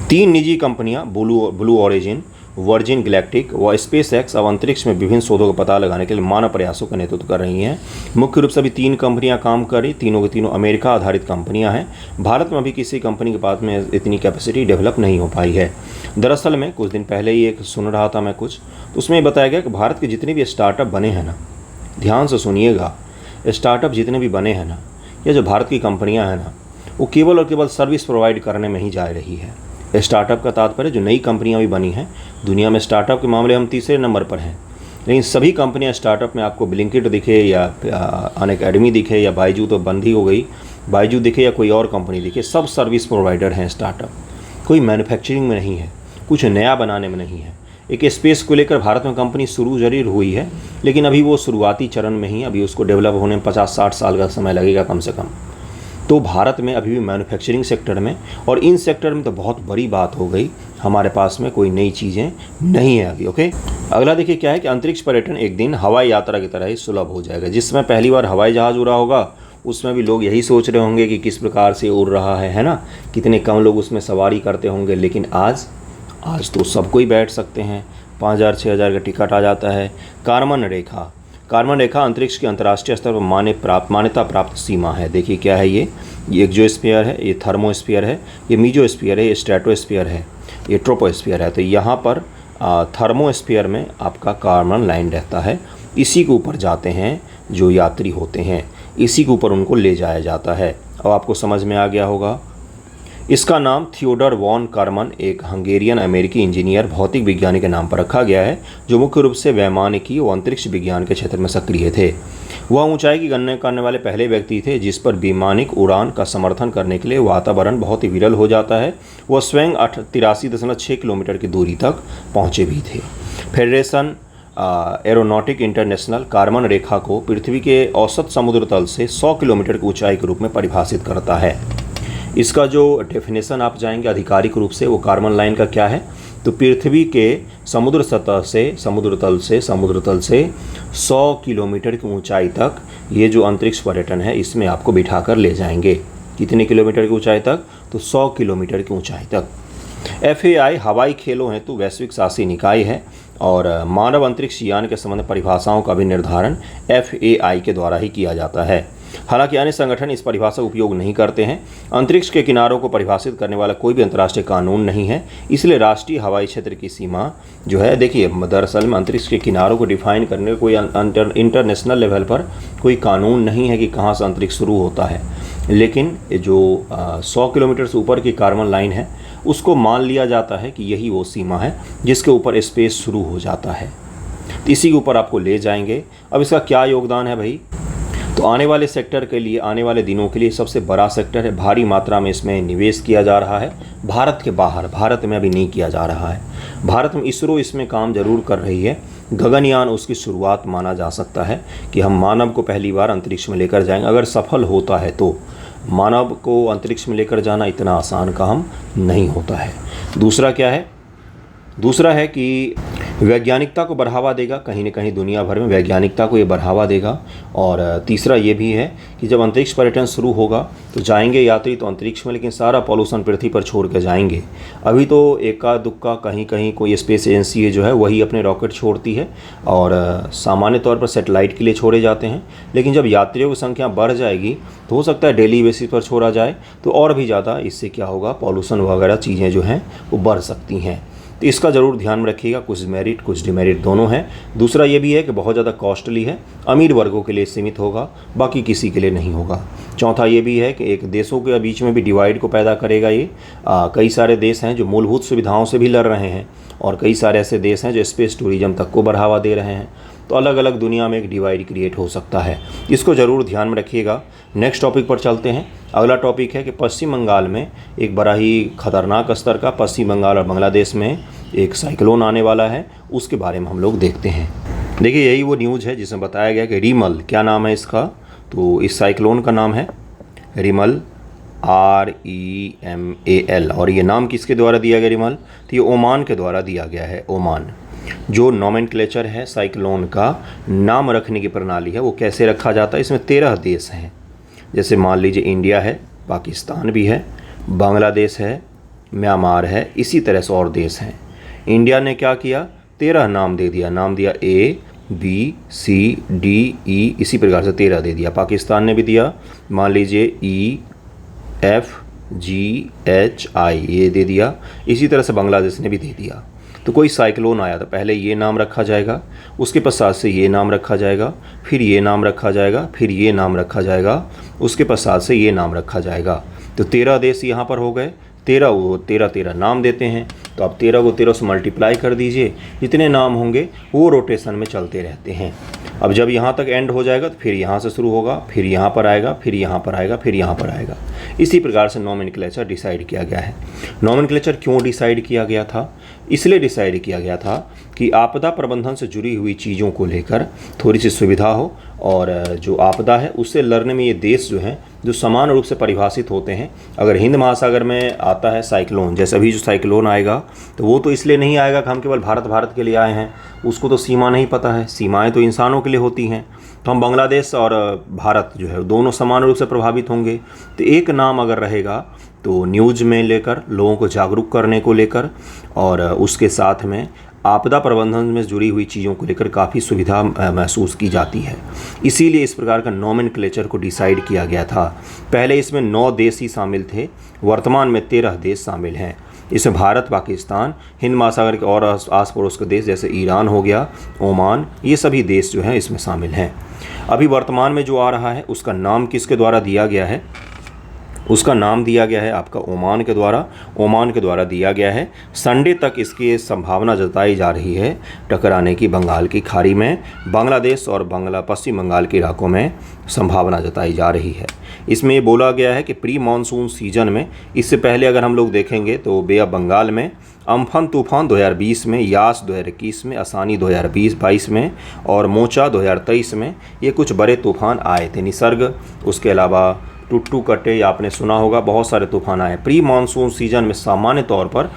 3 निजी कंपनियां ब्लू ऑरिजिन, वर्जिन गैलेक्टिक व स्पेस एक्स अब अंतरिक्ष में विभिन्न शोधों का पता लगाने के लिए मानव प्रयासों का नेतृत्व कर रही हैं। मुख्य रूप से अभी 3 कंपनियां काम कर रही, तीनों के तीनों अमेरिका आधारित कंपनियां हैं। भारत में अभी किसी कंपनी के पास में इतनी कैपेसिटी डेवलप नहीं हो पाई है। दरअसल में कुछ दिन पहले ही एक सुन रहा था मैं कुछ, तो उसमें बताया गया कि भारत के जितने भी स्टार्टअप बने हैं ना, ध्यान से सुनिएगा, स्टार्टअप जितने भी बने हैं ना, या जो भारत की कंपनियाँ हैं ना, वो केवल और केवल सर्विस प्रोवाइड करने में ही जा रही है। स्टार्टअप का तात्पर्य जो नई कंपनियां भी बनी हैं, दुनिया में स्टार्टअप के मामले हम तीसरे नंबर पर हैं, लेकिन सभी कंपनियां स्टार्टअप में आपको ब्लिंकिट दिखे या अनअकैडमी दिखे या बायजू तो बंद ही हो गई, बायजू दिखे या कोई और कंपनी दिखे, सब सर्विस प्रोवाइडर हैं स्टार्टअप। कोई मैन्युफैक्चरिंग में नहीं है, कुछ नया बनाने में नहीं है। एक स्पेस को लेकर भारत में कंपनी शुरू जरूर हुई है, लेकिन अभी वो शुरुआती चरण में ही, अभी उसको डेवलप होने में 50-60 साल का समय लगेगा कम से कम। तो भारत में अभी भी मैन्युफैक्चरिंग सेक्टर में और इन सेक्टर में तो बहुत बड़ी बात हो गई, हमारे पास में कोई नई चीज़ें नहीं है अभी। ओके, अगला देखिए क्या है कि अंतरिक्ष पर्यटन एक दिन हवाई यात्रा की तरह ही सुलभ हो जाएगा। जिसमें पहली बार हवाई जहाज़ उड़ा होगा उसमें भी लोग यही सोच रहे होंगे कि किस प्रकार से उड़ रहा है ना, कितने कम लोग उसमें सवारी करते होंगे। लेकिन आज तो सबको ही बैठ सकते हैं, 5,000-6,000 का टिकट आ जाता है। कार्बन रेखा अंतरिक्ष की अंतर्राष्ट्रीय स्तर पर मान्यता प्राप्त सीमा है। देखिए क्या है ये एक्सोस्फीयर है, ये थर्मोस्फीयर है, ये मीजोस्फीयर है, ये स्ट्रेटोस्फीयर है, ये ट्रोपोस्फीयर है। तो यहाँ पर थर्मोस्फीयर में आपका कार्बन लाइन रहता है, इसी के ऊपर जाते हैं जो यात्री होते हैं, इसी के ऊपर उनको ले जाया जाता है। अब आपको समझ में आ गया होगा। इसका नाम थियोडर वॉन कार्मन, एक हंगेरियन अमेरिकी इंजीनियर भौतिक विज्ञानी के नाम पर रखा गया है, जो मुख्य रूप से वैमानिकी व अंतरिक्ष विज्ञान के क्षेत्र में सक्रिय थे। वह ऊंचाई की गणना करने वाले पहले व्यक्ति थे जिस पर वैमानिक उड़ान का समर्थन करने के लिए वातावरण बहुत ही विरल हो जाता है। वह स्वयं 83.6 किलोमीटर की दूरी तक पहुँचे भी थे। फेडरेशन एरोनॉटिक इंटरनेशनल कार्बन रेखा को पृथ्वी के औसत समुद्र तल से 100 किलोमीटर की ऊंचाई के रूप में परिभाषित करता है। इसका जो डेफिनेशन आप जाएंगे आधिकारिक रूप से, वो कार्बन लाइन का क्या है, तो पृथ्वी के समुद्र सतह से समुद्र तल से 100 किलोमीटर की ऊंचाई तक ये जो अंतरिक्ष पर्यटन है इसमें आपको बिठा कर ले जाएंगे। कितने किलोमीटर की ऊंचाई तक, तो 100 किलोमीटर की ऊंचाई तक। FAI हवाई खेलों हेतु वैश्विक शासी निकाय है और मानव अंतरिक्ष यान के संबंध परिभाषाओं का भी निर्धारण FAI के द्वारा ही किया जाता है। हालांकि अन्य संगठन इस परिभाषा का उपयोग नहीं करते हैं। अंतरिक्ष के किनारों को परिभाषित करने वाला कोई भी अंतर्राष्ट्रीय कानून नहीं है, इसलिए राष्ट्रीय हवाई क्षेत्र की सीमा जो है, देखिए दरअसल में अंतरिक्ष के किनारों को डिफाइन करने का कोई इंटरनेशनल लेवल पर कोई कानून नहीं है कि कहाँ से अंतरिक्ष शुरू होता है। लेकिन जो 100 किलोमीटर से ऊपर की कार्बन लाइन है, उसको मान लिया जाता है कि यही वो सीमा है जिसके ऊपर स्पेस शुरू हो जाता है। तो इसी के ऊपर आपको ले जाएंगे। अब इसका क्या योगदान है भाई, तो आने वाले सेक्टर के लिए, आने वाले दिनों के लिए सबसे बड़ा सेक्टर है। भारी मात्रा में इसमें निवेश किया जा रहा है भारत के बाहर, भारत में अभी नहीं किया जा रहा है। भारत में इसरो इसमें काम जरूर कर रही है। गगनयान उसकी शुरुआत माना जा सकता है कि हम मानव को पहली बार अंतरिक्ष में लेकर जाएंगे। अगर सफल होता है तो मानव को अंतरिक्ष में लेकर जाना इतना आसान काम नहीं होता है। दूसरा क्या है, दूसरा है कि वैज्ञानिकता को बढ़ावा देगा, कहीं न कहीं दुनिया भर में वैज्ञानिकता को ये बढ़ावा देगा। और तीसरा ये भी है कि जब अंतरिक्ष पर्यटन शुरू होगा तो जाएंगे यात्री तो अंतरिक्ष में, लेकिन सारा पॉल्यूशन पृथ्वी पर छोड़ के जाएंगे। अभी तो एका दुक्का कहीं कहीं कोई स्पेस एजेंसी है जो है वही अपने रॉकेट छोड़ती है और सामान्य तौर पर सैटेलाइट के लिए छोड़े जाते हैं। लेकिन जब यात्रियों की संख्या बढ़ जाएगी तो हो सकता है डेली बेसिस पर छोड़ा जाए तो और भी ज़्यादा इससे क्या होगा, पॉल्यूशन वगैरह चीज़ें जो हैं वो बढ़ सकती हैं। तो इसका ज़रूर ध्यान में रखिएगा। कुछ मेरिट कुछ डिमेरिट दोनों हैं। दूसरा ये भी है कि बहुत ज़्यादा कॉस्टली है, अमीर वर्गों के लिए सीमित होगा, बाकी किसी के लिए नहीं होगा। चौथा ये भी है कि एक देशों के बीच में भी डिवाइड को पैदा करेगा ये। कई सारे देश हैं जो मूलभूत सुविधाओं से भी लड़ रहे हैं और कई सारे ऐसे देश हैं जो स्पेस टूरिज्म तक को बढ़ावा दे रहे हैं। तो अलग अलग दुनिया में एक डिवाइड क्रिएट हो सकता है, इसको ज़रूर ध्यान में रखिएगा। नेक्स्ट टॉपिक पर चलते हैं। अगला टॉपिक है कि पश्चिम बंगाल में एक बड़ा ही खतरनाक स्तर का, पश्चिम बंगाल और बांग्लादेश में एक साइक्लोन आने वाला है, उसके बारे में हम लोग देखते हैं। देखिए यही वो न्यूज़ है जिसमें बताया गया कि रिमल, क्या नाम है इसका, तो इस साइक्लोन का नाम है रिमल, REMAL। और ये नाम किसके द्वारा दिया गया रिमल, तो ये ओमान के द्वारा दिया गया है। ओमान जो नोमेनक्लेचर है साइक्लोन का नाम रखने की प्रणाली है, वो कैसे रखा जाता है, इसमें 13 देश हैं। जैसे मान लीजिए इंडिया है, पाकिस्तान भी है, बांग्लादेश है, म्यांमार है, इसी तरह से और देश हैं। इंडिया ने क्या किया, 13 नाम दे दिया, नाम दिया ABCDE, इसी प्रकार से 13 दे दिया। पाकिस्तान ने भी दिया, मान लीजिए EFGHI ये दे दिया। इसी तरह से बांग्लादेश ने भी दे दिया। तो कोई साइक्लोन आया तो पहले ये नाम रखा जाएगा, उसके पश्चात से ये नाम रखा जाएगा, फिर ये नाम रखा जाएगा, फिर ये नाम रखा जाएगा, उसके पश्चात से ये नाम रखा जाएगा। तो 13 देश यहाँ पर हो गए। 13 नाम देते हैं। तो आप 13 को 13 से मल्टीप्लाई कर दीजिए, जितने नाम होंगे वो रोटेशन में चलते रहते हैं। अब जब यहाँ तक एंड हो जाएगा तो फिर यहाँ से शुरू होगा, फिर यहाँ पर आएगा, फिर यहाँ पर आएगा, फिर यहाँ पर आएगा। इसी प्रकार से नोमेनक्लेचर डिसाइड किया गया है। नोमेनक्लेचर क्यों डिसाइड किया गया था, इसलिए डिसाइड किया गया था कि आपदा प्रबंधन से जुड़ी हुई चीज़ों को लेकर थोड़ी सी सुविधा हो, और जो आपदा है उससे लड़ने में ये देश जो हैं जो समान रूप से परिभाषित होते हैं। अगर हिंद महासागर में आता है साइक्लोन, जैसे अभी जो साइक्लोन आएगा, तो वो तो इसलिए नहीं आएगा कि हम केवल भारत के लिए आए हैं, उसको तो सीमा नहीं पता है। सीमाएं तो इंसानों के लिए होती हैं। तो हम बांग्लादेश और भारत जो है दोनों समान रूप से प्रभावित होंगे। तो एक नाम अगर रहेगा तो न्यूज़ में लेकर, लोगों को जागरूक करने को लेकर, और उसके साथ में आपदा प्रबंधन में जुड़ी हुई चीज़ों को लेकर काफ़ी सुविधा महसूस की जाती है। इसीलिए इस प्रकार का नोमेनक्लेचर को डिसाइड किया गया था। पहले इसमें 9 देश ही शामिल थे, वर्तमान में 13 देश शामिल हैं। इसमें भारत, पाकिस्तान, हिंद महासागर के और आस पड़ोस के देश जैसे ईरान हो गया, ओमान, ये सभी देश जो हैं इसमें शामिल हैं। अभी वर्तमान में जो आ रहा है उसका नाम किसके द्वारा दिया गया है, उसका नाम दिया गया है आपका ओमान के द्वारा। ओमान के द्वारा दिया गया है। संडे तक इसकी संभावना जताई जा रही है टकराने की बंगाल की खाड़ी में। बांग्लादेश और पश्चिम बंगाल के इलाकों में संभावना जताई जा रही है। इसमें ये बोला गया है कि प्री मानसून सीजन में, इससे पहले अगर हम लोग देखेंगे तो बे ऑफ बंगाल में अम्फन तूफान 2020 में, यास 2021 में, आसानी 2022 में और मोचा 2023 में ये कुछ बड़े तूफान आए थे। निसर्ग, उसके अलावा टुट्टू कटे, या आपने सुना होगा, बहुत सारे तूफान आए। प्री मानसून सीजन में सामान्य तौर पर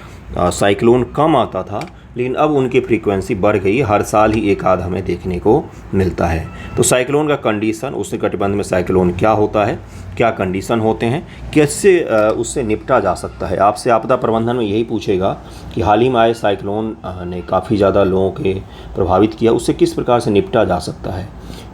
साइक्लोन कम आता था, लेकिन अब उनकी फ्रीक्वेंसी बढ़ गई, हर साल ही एक आध हमें देखने को मिलता है। तो साइक्लोन का कंडीशन, उष्णकटिबंध में साइक्लोन क्या होता है, क्या कंडीशन होते हैं, कैसे उससे निपटा जा सकता है। आपसे आपदा प्रबंधन में यही पूछेगा कि हाल ही में आए साइक्लोन ने काफ़ी ज़्यादा लोगों के प्रभावित किया, उससे किस प्रकार से निपटा जा सकता है,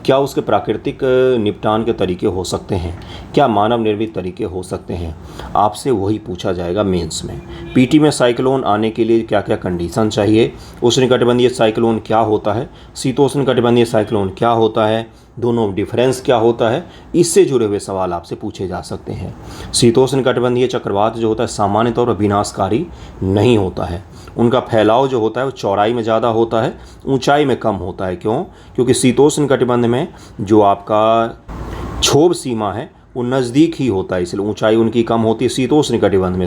क्या उसके प्राकृतिक निपटान के तरीके हो सकते हैं, क्या मानव निर्मित तरीके हो सकते हैं, आपसे वही पूछा जाएगा मेंस में। पीटी में साइक्लोन आने के लिए क्या क्या कंडीशन चाहिए, उष्णकटिबंधीय साइक्लोन क्या होता है, शीतोष्णकटिबंधीय साइक्लोन क्या होता है, दोनों में डिफरेंस क्या होता है, इससे जुड़े हुए सवाल आपसे पूछे जा सकते हैं। शीतोष्णकटिबंधीय चक्रवात जो होता है सामान्य तौर पर विनाशकारी नहीं होता है, उनका फैलाव जो होता है वो चौड़ाई में ज़्यादा होता है, ऊंचाई में कम होता है। क्यों? क्योंकि शीतोष्णकटिबंध में जो आपका क्षोभ सीमा है वो नज़दीक ही होता है, इसलिए ऊंचाई उनकी कम होती है शीतोष्णकटिबंध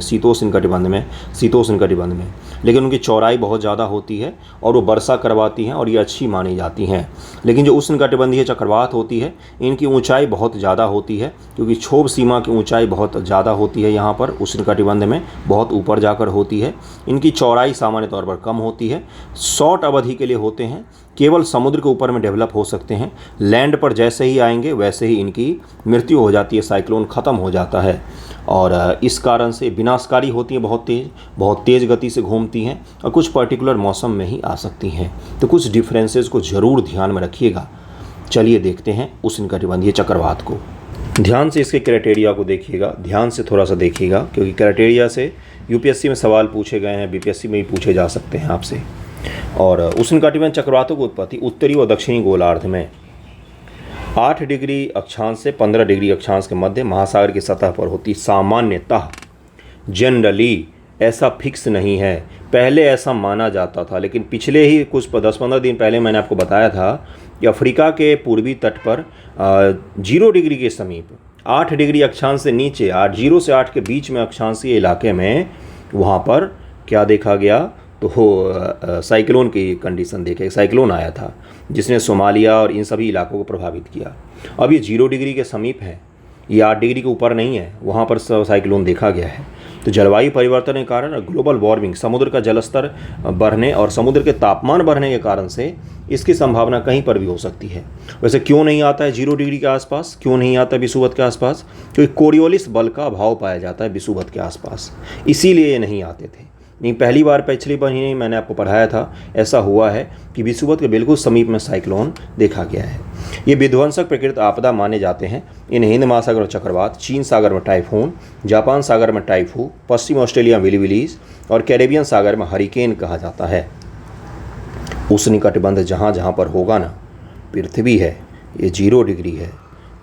में, लेकिन उनकी चौड़ाई बहुत ज़्यादा होती है और वो वर्षा करवाती हैं और ये अच्छी मानी जाती हैं। लेकिन जो उष्णकटिबंधीय चक्रवात होती है इनकी ऊंचाई बहुत ज़्यादा होती है, क्योंकि क्षोभ सीमा की ऊंचाई बहुत ज़्यादा होती है, यहाँ पर उष्णकटिबंध में बहुत ऊपर जाकर होती है। इनकी चौड़ाई सामान्य तौर पर कम होती है, शॉर्ट अवधि के लिए होते हैं, केवल समुद्र के ऊपर में डेवलप हो सकते हैं, लैंड पर जैसे ही आएंगे वैसे ही इनकी मृत्यु हो जाती है, साइक्लोन ख़त्म हो जाता है और इस कारण से विनाशकारी होती हैं, बहुत तेज़ गति से घूमती हैं और कुछ पर्टिकुलर मौसम में ही आ सकती हैं। तो कुछ डिफरेंसेस को ज़रूर ध्यान में रखिएगा। चलिए देखते हैं उष्णकटिबंधीय चक्रवात को। ध्यान से इसके क्राइटेरिया को देखिएगा, ध्यान से थोड़ा सा देखिएगा, क्योंकि क्राइटेरिया से यूपीएससी में सवाल पूछे गए हैं, बीपीएससी में भी पूछे जा सकते हैं आपसे। और उष्णकटिबंधीय चक्रवातों की उत्पत्ति उत्तरी और दक्षिणी गोलार्ध में 8 डिग्री अक्षांश से 15 डिग्री अक्षांश के मध्य महासागर की सतह पर होती। सामान्यतः जनरली ऐसा फिक्स नहीं है, पहले ऐसा माना जाता था, लेकिन पिछले ही कुछ 10-15 दिन पहले मैंने आपको बताया था कि अफ्रीका के पूर्वी तट पर 0 डिग्री के समीप 8 डिग्री अक्षांश से नीचे 0 से 8 के बीच में अक्षांशीय इलाके में वहाँ पर क्या देखा गया, तो साइक्लोन की कंडीशन देखे, साइक्लोन आया था जिसने सोमालिया और इन सभी इलाकों को प्रभावित किया। अब ये 0 डिग्री के समीप है, ये 8 डिग्री के ऊपर नहीं है, वहाँ पर साइक्लोन देखा गया है। तो जलवायु परिवर्तन के कारण ग्लोबल वार्मिंग, समुद्र का जलस्तर बढ़ने और समुद्र के तापमान बढ़ने के कारण से इसकी संभावना कहीं पर भी हो सकती है। वैसे क्यों नहीं आता है 0 डिग्री के आसपास, क्यों नहीं आता है विषुवत के आसपास? क्योंकि कोरियोलिस बल का अभाव पाया जाता है विषुवत के आसपास, इसीलिए ये नहीं आते थे। नहीं, पिछली बार ही नहीं, मैंने आपको पढ़ाया था, ऐसा हुआ है कि विषुवत के बिल्कुल समीप में साइक्लोन देखा गया है। ये विध्वंसक प्रकृति आपदा माने जाते हैं। इन हिंद महासागर में चक्रवात, चीन सागर में टाइफून, जापान सागर में टाइफू, पश्चिम ऑस्ट्रेलिया में विलीविलीज और कैरेबियन सागर में हरिकेन कहा जाता है। उष्णकटिबंध जहाँ जहाँ पर होगा ना, पृथ्वी है ये 0 डिग्री है,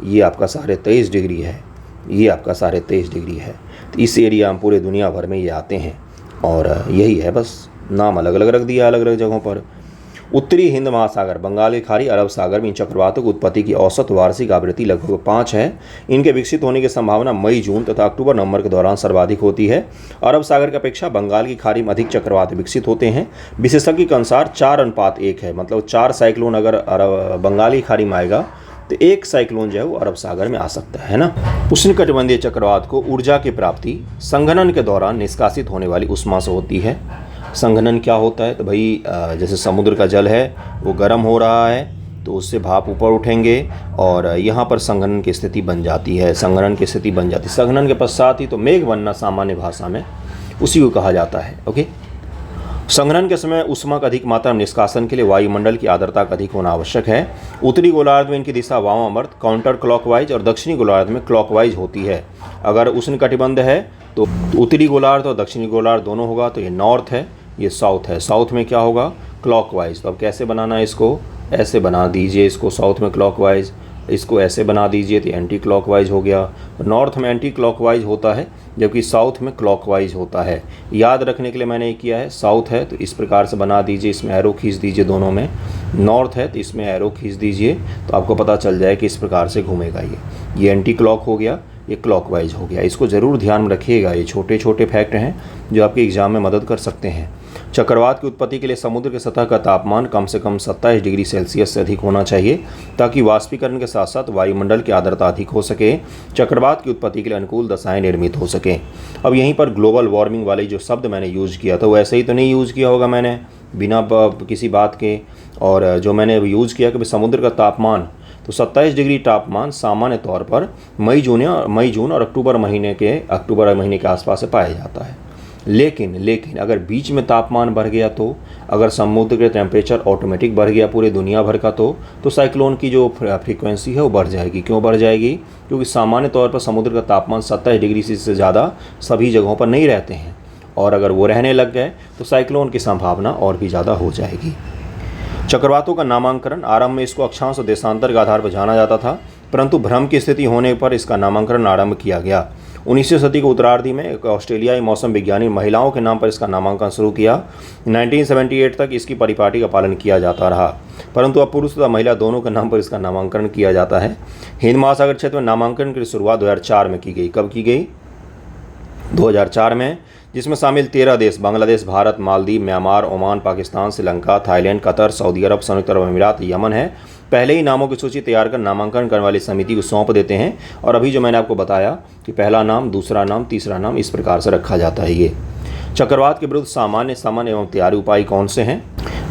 ये आपका 23.5 डिग्री है, ये आपका 23.5 डिग्री है। तो इस एरिया में पूरे दुनिया भर में ये आते हैं और यही है, बस नाम अलग अलग रख दिया अलग अलग जगहों पर। उत्तरी हिंद महासागर, बंगाल की खाड़ी, अरब सागर में इन चक्रवातों की उत्पत्ति की औसत वार्षिक आवृत्ति लगभग 5 है। इनके विकसित होने की संभावना मई, जून तथा अक्टूबर, नवंबर के दौरान सर्वाधिक होती है। अरब सागर की अपेक्षा बंगाल की खाड़ी में अधिक चक्रवात विकसित होते हैं। विशेषज्ञ के अनुसार 4:1 है, मतलब 4 साइक्लोन अगर बंगाल की खाड़ी में आएगा तो 1 साइक्लोन जो है वो अरब सागर में आ सकता है ना। उष्णकटिबंधीय चक्रवात को ऊर्जा की प्राप्ति संघनन के दौरान निष्कासित होने वाली उष्मा से होती है। संघनन क्या होता है? तो भाई जैसे समुद्र का जल है वो गर्म हो रहा है तो उससे भाप ऊपर उठेंगे और यहाँ पर संघनन की स्थिति बन जाती है, संघनन की स्थिति बन जाती है। संघनन के पश्चात ही तो मेघ बनना सामान्य भाषा में उसी को कहा जाता है। ओके, संघनन के समय उष्मा का अधिक मात्रा में निष्कासन के लिए वायुमंडल की आर्द्रता का अधिक होना आवश्यक है। उत्तरी गोलार्ध में इनकी दिशा वामावर्त काउंटर क्लॉकवाइज और दक्षिणी गोलार्ध में क्लॉकवाइज होती है। अगर उष्णकटिबंध है तो उत्तरी गोलार्ध और दक्षिणी गोलार्ध दोनों होगा, तो ये नॉर्थ है, ये साउथ है। साउथ में क्या होगा? क्लॉकवाइज। तो अब कैसे बनाना है इसको? ऐसे बना दीजिए इसको, साउथ में क्लॉकवाइज, इसको ऐसे बना दीजिए तो एंटी क्लॉकवाइज हो गया। नॉर्थ में एंटी क्लॉकवाइज होता है जबकि साउथ में क्लॉकवाइज होता है। याद रखने के लिए मैंने ये किया है, साउथ है तो इस प्रकार से बना दीजिए, इसमें एरो खींच दीजिए दोनों में। नॉर्थ है तो इसमें एरो खींच दीजिए, तो आपको पता चल जाए कि इस प्रकार से घूमेगा ये एंटी क्लॉक हो गया, ये क्लॉकवाइज हो गया। इसको ज़रूर ध्यान में रखिएगा, ये छोटे छोटे फैक्ट हैं जो आपके एग्जाम में मदद कर सकते हैं। चक्रवात की उत्पत्ति के लिए समुद्र के सतह का तापमान कम से कम 27 डिग्री सेल्सियस से अधिक होना चाहिए ताकि वाष्पीकरण के साथ साथ वायुमंडल की आर्द्रता अधिक हो सके, चक्रवात की उत्पत्ति के लिए अनुकूल दशाएं निर्मित हो सकें। अब यहीं पर ग्लोबल वार्मिंग वाले जो शब्द मैंने यूज़ किया था वो ऐसे ही तो नहीं यूज़ किया होगा मैंने, बिना किसी बात के। और जो मैंने यूज़ किया कि समुद्र का तापमान, तो 27 डिग्री तापमान सामान्य तौर पर मई जून और अक्टूबर महीने के आसपास से पाया जाता है। लेकिन अगर बीच में तापमान बढ़ गया, तो अगर समुद्र के टेम्परेचर ऑटोमेटिक बढ़ गया पूरे दुनिया भर का, तो साइक्लोन की जो फ्रीक्वेंसी है वो बढ़ जाएगी। क्यों बढ़ जाएगी? क्योंकि सामान्य तौर पर समुद्र का तापमान 27 डिग्री से ज़्यादा सभी जगहों पर नहीं रहते हैं, और अगर वो रहने लग गए तो साइक्लोन की संभावना और भी ज़्यादा हो जाएगी। चक्रवातों का नामांकन, आरंभ में इसको अक्षांश और देशांतर के आधार पर जाना जाता था, परंतु भ्रम की स्थिति होने पर इसका नामांकन आरंभ किया गया। 19वीं सदी के उत्तरार्धी में एक ऑस्ट्रेलियाई मौसम विज्ञानी महिलाओं के नाम पर इसका नामांकन शुरू किया। 1978 तक इसकी परिपाटी का पालन किया जाता रहा, परंतु अब पुरुष तथा महिला दोनों के नाम पर इसका नामांकन किया जाता है। हिंद महासागर क्षेत्र में नामांकन की शुरुआत 2004 में की गई। कब की गई? 2004 में, जिसमें शामिल 13 देश Bangladesh, Bharat, Maldives, Myanmar, Oman, Pakistan, Sri Lanka, Thailand, Qatar, Saudi Arab, संयुक्त अरब अमीरात, यमन है। पहले ही नामों की सूची तैयार कर नामांकन करने वाली समिति को सौंप देते हैं, और अभी जो मैंने आपको बताया कि पहला नाम, दूसरा नाम, तीसरा नाम, इस प्रकार से रखा जाता है। ये चक्रवात के विरुद्ध सामान्य एवं तैयारी उपाय कौन से हैं?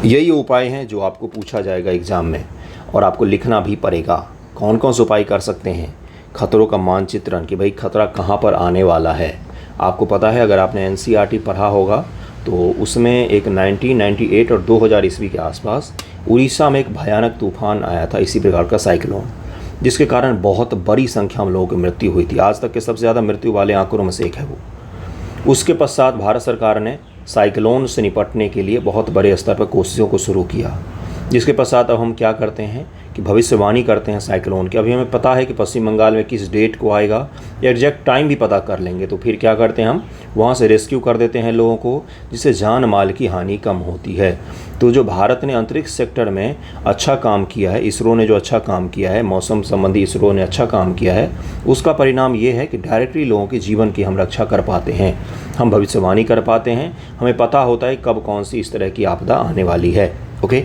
यही उपाय हैं जो आपको पूछा जाएगा एग्जाम में, और आपको लिखना भी पड़ेगा। कौन कौन से उपाय कर सकते हैं? खतरों का मानचित्रण, कि भाई खतरा कहाँ पर आने वाला है। आपको पता है, अगर आपने NCERT पढ़ा होगा तो उसमें एक 1998 और 2000 ईस्वी के आसपास उड़ीसा में एक भयानक तूफान आया था, इसी प्रकार का साइक्लोन, जिसके कारण बहुत बड़ी संख्या में लोगों की मृत्यु हुई थी। आज तक के सबसे ज़्यादा मृत्यु वाले आंकड़ों में से एक है वो। उसके पश्चात भारत सरकार ने साइक्लोन से निपटने के लिए बहुत बड़े स्तर पर कोशिशों को शुरू किया, जिसके पश्चात अब हम क्या करते हैं कि भविष्यवाणी करते हैं साइक्लोन की। अभी हमें पता है कि पश्चिम बंगाल में किस डेट को आएगा, एग्जैक्ट टाइम भी पता कर लेंगे, तो फिर क्या करते हैं हम वहाँ से रेस्क्यू कर देते हैं लोगों को, जिससे जान माल की हानि कम होती है। तो जो भारत ने अंतरिक्ष सेक्टर में अच्छा काम किया है, इसरो ने जो अच्छा काम किया है, मौसम संबंधी इसरो ने अच्छा काम किया है, उसका परिणाम ये है कि डायरेक्टली लोगों के जीवन की हम रक्षा कर पाते हैं, हम भविष्यवाणी कर पाते हैं, हमें पता होता है कब कौन सी इस तरह की आपदा आने वाली है। ओके,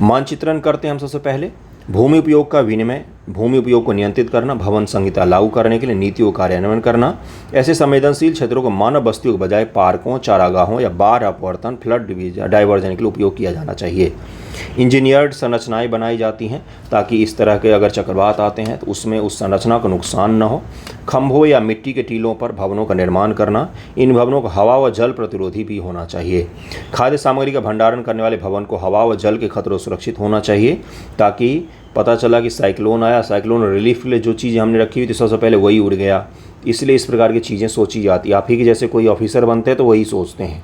मानचित्रण करते हैं हम सबसे पहले। भूमि उपयोग का विनिमय, भूमि उपयोग को नियंत्रित करना, भवन संहिता लागू करने के लिए नीतियों का कार्यान्वयन करना। ऐसे संवेदनशील क्षेत्रों को मानव बस्तियों के बजाय पार्कों, चारागाहों या बाढ़ अपवर्तन, फ्लड डाइवर्जन के लिए उपयोग किया जाना चाहिए। इंजीनियर्ड संरचनाएं बनाई जाती हैं ताकि इस तरह के अगर चक्रवात आते हैं तो उसमें उस संरचना को नुकसान न हो। खंभों या मिट्टी के टीलों पर भवनों का निर्माण करना, इन भवनों को हवा व जल प्रतिरोधी भी होना चाहिए। खाद्य सामग्री का भंडारण करने वाले भवन को हवा व जल के खतरों से सुरक्षित होना चाहिए, ताकि पता चला कि साइक्लोन आया, साइक्लोन रिलीफ के लिए जो चीज़ें हमने रखी हुई थी सबसे पहले वही उड़ गया। इसलिए इस प्रकार की चीज़ें सोची जाती है। आप ही के जैसे कोई ऑफिसर बनते हैं तो वही सोचते हैं।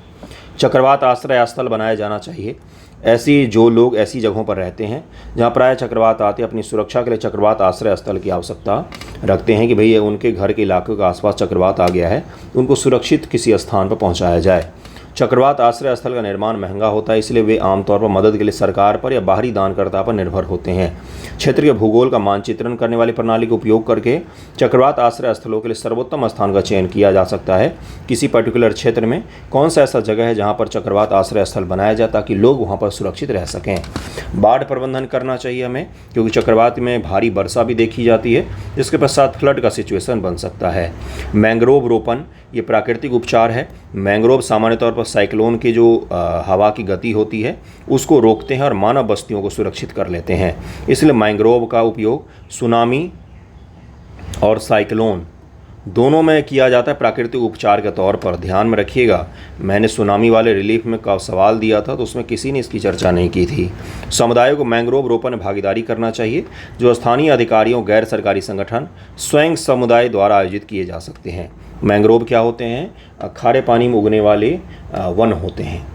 चक्रवात आश्रय स्थल बनाया जाना चाहिए। जो लोग ऐसी जगहों पर रहते हैं जहाँ प्राय चक्रवात आते हैं, अपनी सुरक्षा के लिए चक्रवात आश्रय स्थल की आवश्यकता रखते हैं कि भई उनके घर के इलाके के आसपास चक्रवात आ गया है, उनको सुरक्षित किसी स्थान पर पहुँचाया जाए। चक्रवात आश्रय स्थल का निर्माण महंगा होता है, इसलिए वे आमतौर पर मदद के लिए सरकार पर या बाहरी दानकर्ता पर निर्भर होते हैं। क्षेत्र के भूगोल का मानचित्रण करने वाली प्रणाली का उपयोग करके चक्रवात आश्रय स्थलों के लिए सर्वोत्तम स्थान का चयन किया जा सकता है। किसी पर्टिकुलर क्षेत्र में कौन सा ऐसा जगह है जहां पर चक्रवात आश्रय स्थल बनाया जाए ताकि लोग वहां पर सुरक्षित रह सकें। बाढ़ प्रबंधन करना चाहिए हमें, क्योंकि चक्रवात में भारी वर्षा भी देखी जाती है, जिसके पश्चात फ्लड का सिचुएशन बन सकता है। मैंग्रोव रोपण ये प्राकृतिक उपचार है। मैंग्रोव सामान्य तौर पर साइक्लोन की जो हवा की गति होती है उसको रोकते हैं और मानव बस्तियों को सुरक्षित कर लेते हैं। इसलिए मैंग्रोव का उपयोग सुनामी और साइक्लोन दोनों में किया जाता है प्राकृतिक उपचार के तौर पर। ध्यान में रखिएगा, मैंने सुनामी वाले रिलीफ में का सवाल दिया था तो उसमें किसी ने इसकी चर्चा नहीं की थी। समुदायों को मैंग्रोव रोपण में भागीदारी करना चाहिए, जो स्थानीय अधिकारियों, गैर सरकारी संगठन, स्वयं समुदाय द्वारा आयोजित किए जा सकते हैं। मैंग्रोव क्या होते हैं? खारे पानी में उगने वाले वन होते हैं।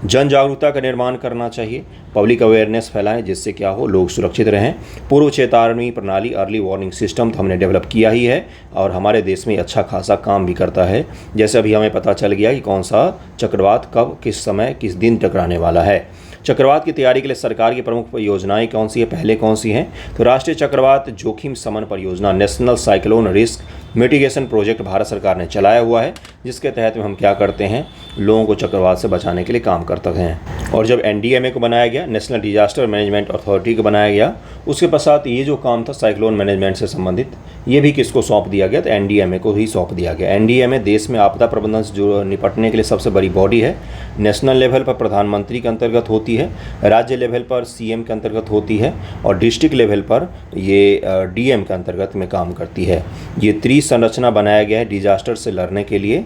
जन जागरूकता का निर्माण करना चाहिए, पब्लिक अवेयरनेस फैलाएं, जिससे क्या हो, लोग सुरक्षित रहें। पूर्व चेतावनी प्रणाली, अर्ली वार्निंग सिस्टम तो हमने डेवलप किया ही है और हमारे देश में अच्छा खासा काम भी करता है। जैसे अभी हमें पता चल गया कि कौन सा चक्रवात कब, किस समय, किस दिन टकराने वाला है। चक्रवात की तैयारी के लिए सरकार की प्रमुख योजनाएं कौन सी है? पहले कौन सी हैं? तो राष्ट्रीय चक्रवात जोखिम शमन परियोजना, national cyclone risk mitigation project Bharat सरकार ने चलाया हुआ है, जिसके तहत में हम क्या करते हैं, लोगों को चक्रवात से बचाने के लिए काम करते हैं। और जब NDMA को बनाया गया, नेशनल डिजास्टर मैनेजमेंट अथॉरिटी को बनाया गया, उसके पश्चात ये जो काम था साइक्लोन मैनेजमेंट से संबंधित, ये भी किसको सौंप दिया गया, तो NDMA को ही सौंप दिया गया। NDMA देश में आपदा प्रबंधन से जो निपटने के लिए सबसे बड़ी बॉडी है। नेशनल लेवल पर प्रधानमंत्री के अंतर्गत होती है, राज्य लेवल पर CM के अंतर्गत होती है, और डिस्ट्रिक्ट लेवल पर ये DM के अंतर्गत में काम करती है। ये त्रिसंरचना बनाया गया है डिजास्टर से लड़ने के लिए।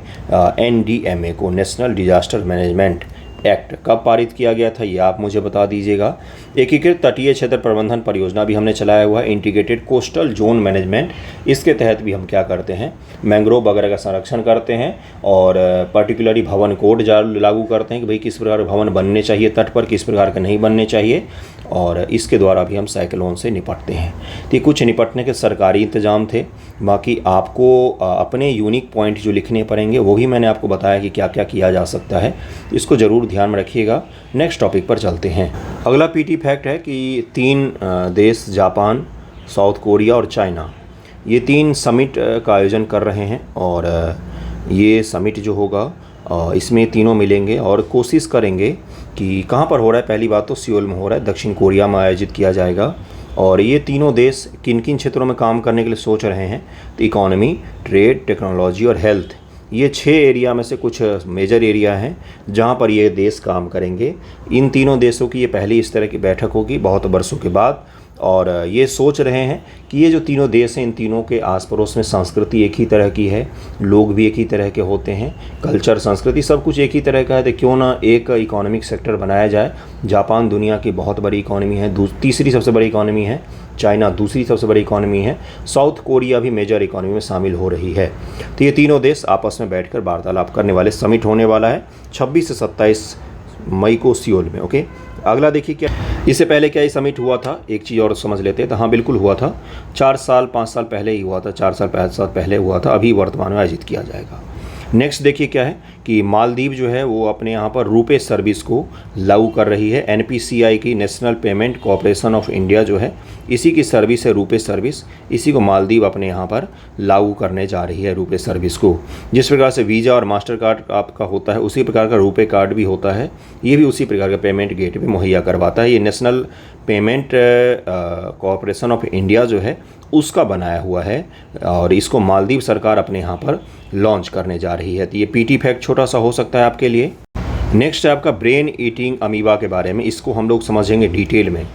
NDMA को, नेशनल डिजास्टर मैनेजमेंट एक्ट, कब पारित किया गया था ये आप मुझे बता दीजिएगा। एकीकृत तटीय क्षेत्र प्रबंधन परियोजना भी हमने चलाया हुआ है, इंटीग्रेटेड कोस्टल जोन मैनेजमेंट। इसके तहत भी हम क्या करते हैं, मैंग्रोव वगैरह का संरक्षण करते हैं, और पर्टिकुलरली भवन कोड लागू करते हैं कि भाई किस प्रकार भवन बनने चाहिए तट पर, किस प्रकार के नहीं बनने चाहिए, और इसके द्वारा भी हम साइक्लोन से निपटते हैं। तो ये कुछ निपटने के सरकारी इंतजाम थे। बाकी आपको अपने यूनिक पॉइंट जो लिखने पड़ेंगे वो भी मैंने आपको बताया कि क्या क्या किया जा सकता है, इसको ज़रूर ध्यान में रखिएगा। नेक्स्ट टॉपिक पर चलते हैं। अगला PT फैक्ट है कि 3 देश, जापान, साउथ कोरिया और चाइना, ये 3 समिट का आयोजन कर रहे हैं। और ये समिट जो होगा इसमें तीनों मिलेंगे और कोशिश करेंगे कि कहाँ पर हो रहा है। पहली बात तो सियोल में हो रहा है, दक्षिण कोरिया में आयोजित किया जाएगा। और ये तीनों देश किन किन क्षेत्रों में काम करने के लिए सोच रहे हैं, तो इकोनॉमी, ट्रेड, टेक्नोलॉजी और हेल्थ, ये 6 एरिया में से कुछ मेजर एरिया हैं जहाँ पर ये देश काम करेंगे। इन तीनों देशों की ये पहली इस तरह की बैठक होगी बहुत वर्षों के बाद। और ये सोच रहे हैं कि ये जो तीनों देश हैं, इन तीनों के आस पड़ोस में संस्कृति एक ही तरह की है, लोग भी एक ही तरह के होते हैं, कल्चर, संस्कृति सब कुछ एक ही तरह का है, तो क्यों ना एक इकोनॉमिक सेक्टर बनाया जाए। जापान दुनिया की बहुत बड़ी इकोनॉमी है, तीसरी सबसे बड़ी इकोनॉमी है, चाइना दूसरी सबसे बड़ी इकोनॉमी है, साउथ कोरिया भी मेजर इकोनॉमी में शामिल हो रही है। तो ये तीनों देश आपस में बैठकर वार्तालाप करने वाले समिट होने वाला है 26 से 27 मई को सियोल में। ओके, अगला देखिए क्या, इससे पहले क्या ये समिट हुआ था, एक चीज़ और समझ लेते हैं। तो हाँ, बिल्कुल हुआ था, 4 साल 5 साल पहले ही हुआ था, 4 साल 5 साल पहले हुआ था, अभी वर्तमान में आयोजित किया जाएगा। नेक्स्ट देखिए क्या है कि मालदीव जो है वो अपने यहाँ पर रुपे सर्विस को लागू कर रही है। NPCI की, national payment corporation of India जो है, इसी की सर्विस है रुपे सर्विस, इसी को मालदीव अपने यहाँ पर लागू करने जा रही है, रुपे सर्विस को। जिस प्रकार से वीज़ा और मास्टर कार्ड आपका होता है, उसी प्रकार का रुपे कार्ड भी होता है, ये भी उसी प्रकार का पेमेंट गेटवे मुहैया करवाता है। ये national payment corporation of India जो है उसका बनाया हुआ है, और इसको मालदीव सरकार अपने यहाँ पर लॉन्च करने जा रही है। तो ये PT फैक्ट छोटा सा हो सकता है आपके लिए। नेक्स्ट है आपका ब्रेन ईटिंग अमीबा के बारे में, इसको हम लोग समझेंगे डिटेल में,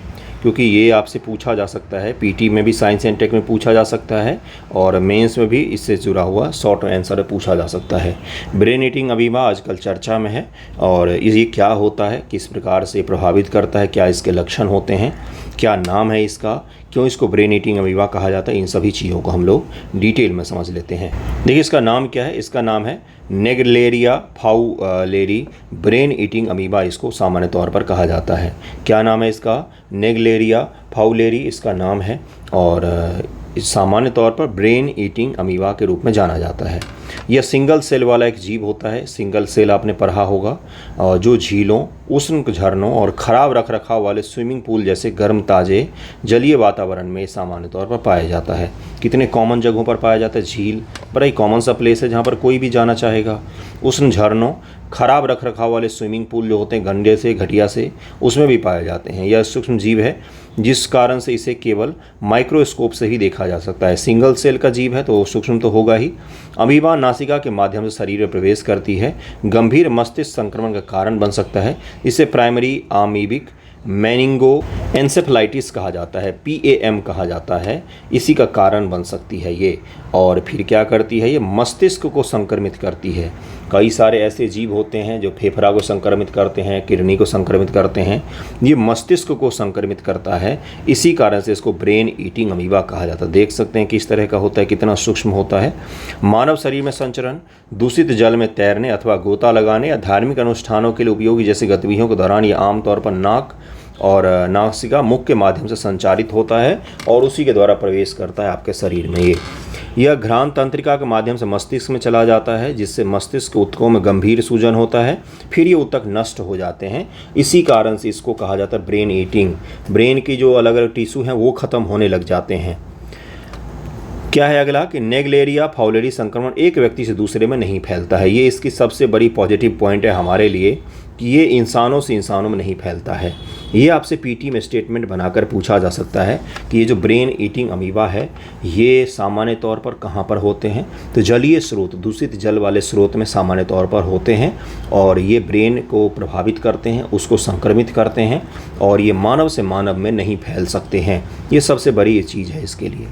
क्योंकि ये आपसे पूछा जा सकता है, PT में भी, साइंस एंड टेक में पूछा जा सकता है, और मेंस में भी इससे जुड़ा हुआ शॉर्ट आंसर पूछा जा सकता है। ब्रेन ईटिंग अमीबा आजकल चर्चा में है, और ये क्या होता है, किस प्रकार से प्रभावित करता है, क्या इसके लक्षण होते हैं, क्या नाम है इसका, क्यों इसको ब्रेन ईटिंग अमीबा कहा जाता है, इन सभी चीज़ों को हम लोग डिटेल में समझ लेते हैं। देखिए इसका नाम क्या है, इसका नाम है नेग्लेरिया फाउलेरी ब्रेन ईटिंग अमीबा, इसको सामान्य तौर पर कहा जाता है। क्या नाम है इसका, नेग्लेरिया फाउलेरी इसका नाम है, और सामान्य तौर पर ब्रेन ईटिंग अमीबा के रूप में जाना जाता है। यह सिंगल सेल वाला एक जीव होता है, सिंगल सेल आपने पढ़ा होगा, जो झीलों, उष्ण झरनों और ख़राब रख रखाव वाले स्विमिंग पूल जैसे गर्म ताज़े जलीय वातावरण में सामान्य तौर पर पाया जाता है। कितने कॉमन जगहों पर पाया जाता है, झील बड़ा ही कॉमन सा प्लेस है जहाँ पर कोई भी जाना चाहेगा। उष्ण झरनों, ख़राब रख रखाव वाले स्विमिंग पूल जो होते हैं गंदे से, घटिया से, उसमें भी पाए जाते हैं। यह सूक्ष्म जीव है, जिस कारण से इसे केवल माइक्रोस्कोप से ही देखा जा सकता है। सिंगल सेल का जीव है तो सूक्ष्म तो होगा ही। अमीबा नासिका के माध्यम से शरीर में प्रवेश करती है, गंभीर मस्तिष्क संक्रमण का कारण बन सकता है। इसे प्राइमरी आमीबिक मेनिंगो एन्सेफलाइटिस कहा जाता है, PAM कहा जाता है, इसी का कारण बन सकती है ये। और फिर क्या करती है, ये मस्तिष्क को संक्रमित करती है। कई सारे ऐसे जीव होते हैं जो फेफड़ा को संक्रमित करते हैं, किडनी को संक्रमित करते हैं, ये मस्तिष्क को संक्रमित करता है, इसी कारण से इसको ब्रेन ईटिंग अमीबा कहा जाता है। देख सकते हैं किस तरह का होता है, कितना सूक्ष्म होता है। मानव शरीर में संचरण, दूषित जल में तैरने अथवा गोता लगाने या धार्मिक अनुष्ठानों के लिए उपयोगी जैसी गतिविधियों के दौरान ये आमतौर पर नाक और नासिका मुख के माध्यम से संचारित होता है और उसी के द्वारा प्रवेश करता है आपके शरीर में। यह घ्राण तंत्रिका के माध्यम से मस्तिष्क में चला जाता है, जिससे मस्तिष्क ऊतकों में गंभीर सूजन होता है, फिर ये ऊतक नष्ट हो जाते हैं। इसी कारण से इसको कहा जाता है ब्रेन ईटिंग। ब्रेन की जो अलग अलग टिश्यू हैं वो ख़त्म होने लग जाते हैं। क्या है अगला कि नेग्लेरिया फाउलेरी संक्रमण एक व्यक्ति से दूसरे में नहीं फैलता है। ये इसकी सबसे बड़ी पॉजिटिव पॉइंट है हमारे लिए कि ये इंसानों से इंसानों में नहीं फैलता है। ये आपसे पीटी में स्टेटमेंट बनाकर पूछा जा सकता है कि ये जो ब्रेन ईटिंग अमीबा है ये सामान्य तौर पर कहाँ पर होते हैं। तो जलीय स्रोत, दूषित जल वाले स्रोत में सामान्य तौर पर होते हैं और ये ब्रेन को प्रभावित करते हैं, उसको संक्रमित करते हैं और ये मानव से मानव में नहीं फैल सकते हैं। ये सबसे बड़ी ये चीज़ है इसके लिए।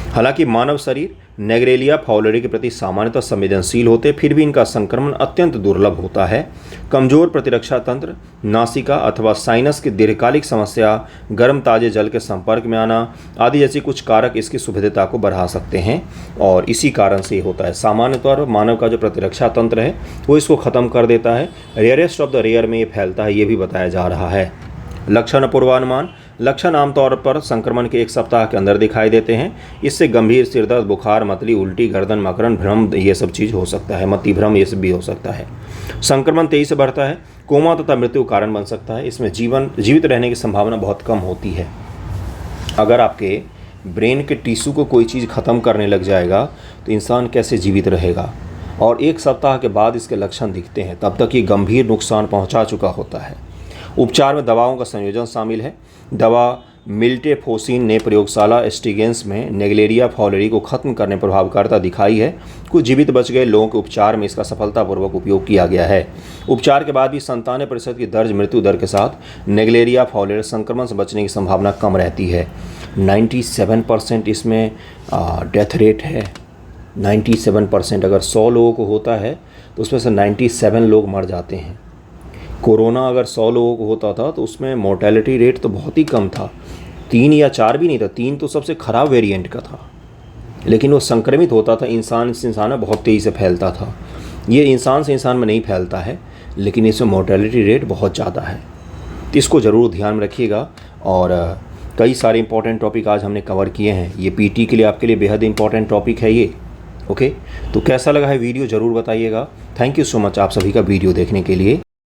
हालांकि मानव शरीर नेग्लेरिया फाउलेरी के प्रति सामान्यतः संवेदनशील होते, फिर भी इनका संक्रमण अत्यंत दुर्लभ होता है। कमजोर प्रतिरक्षा तंत्र, नासिका अथवा साइनस की दीर्घकालिक समस्या, गर्म ताजे जल के संपर्क में आना आदि जैसी कुछ कारक इसकी सुभेद्यता को बढ़ा सकते हैं और इसी कारण से होता है। सामान्य तौर पर मानव का जो प्रतिरक्षा तंत्र है वो इसको ख़त्म कर देता है। रेयरेस्ट ऑफ द रेयर में ये फैलता है, ये भी बताया जा रहा है। लक्षण पूर्वानुमान, लक्षण आमतौर पर संक्रमण के 1 सप्ताह के अंदर दिखाई देते हैं। इससे गंभीर सिरदर्द, बुखार, मतली, उल्टी, गर्दन मकरन, भ्रम ये सब चीज़ हो सकता है। मति भ्रम ये सब भी हो सकता है। संक्रमण तेजी से बढ़ता है, कोमा तथा मृत्यु कारण बन सकता है। इसमें जीवित रहने की संभावना बहुत कम होती है। अगर आपके ब्रेन के टिश्यू को कोई चीज़ ख़त्म करने लग जाएगा तो इंसान कैसे जीवित रहेगा। और 1 सप्ताह के बाद इसके लक्षण दिखते हैं, तब तक ये गंभीर नुकसान पहुँचा चुका होता है। उपचार में दवाओं का संयोजन शामिल है। दवा मिल्टेफोसिन ने प्रयोगशाला स्टिगेंस में नेग्लेरिया फाउलेरी को खत्म करने प्रभावकारिता दिखाई है। कुछ जीवित बच गए लोगों के उपचार में इसका सफलतापूर्वक उपयोग किया गया है। उपचार के बाद भी 97% की दर्ज मृत्यु दर के साथ नेग्लेरिया फाउलेरी संक्रमण से बचने की संभावना कम रहती है। 97% इसमें डेथ रेट है। 97% अगर 100 लोगों को होता है तो उसमें से 97 लोग मर जाते हैं। कोरोना अगर 100 लोगों को होता था तो उसमें मोर्टेलिटी रेट तो बहुत ही कम था, 3 या 4 भी नहीं था। 3 तो सबसे ख़राब वेरिएंट का था, लेकिन वो संक्रमित होता था, इंसान से इंसान में बहुत तेज़ी से फैलता था। ये इंसान से इंसान में नहीं फैलता है, लेकिन इसमें मोर्टेलिटी रेट बहुत ज़्यादा है। तो इसको ज़रूर ध्यान में रखिएगा। और कई सारे इंपॉर्टेंट टॉपिक आज हमने कवर किए हैं। ये पीटी के लिए आपके लिए बेहद इंपॉर्टेंट टॉपिक है ये। ओके, तो कैसा लगा है वीडियो ज़रूर बताइएगा। थैंक यू सो मच आप सभी का वीडियो देखने के लिए।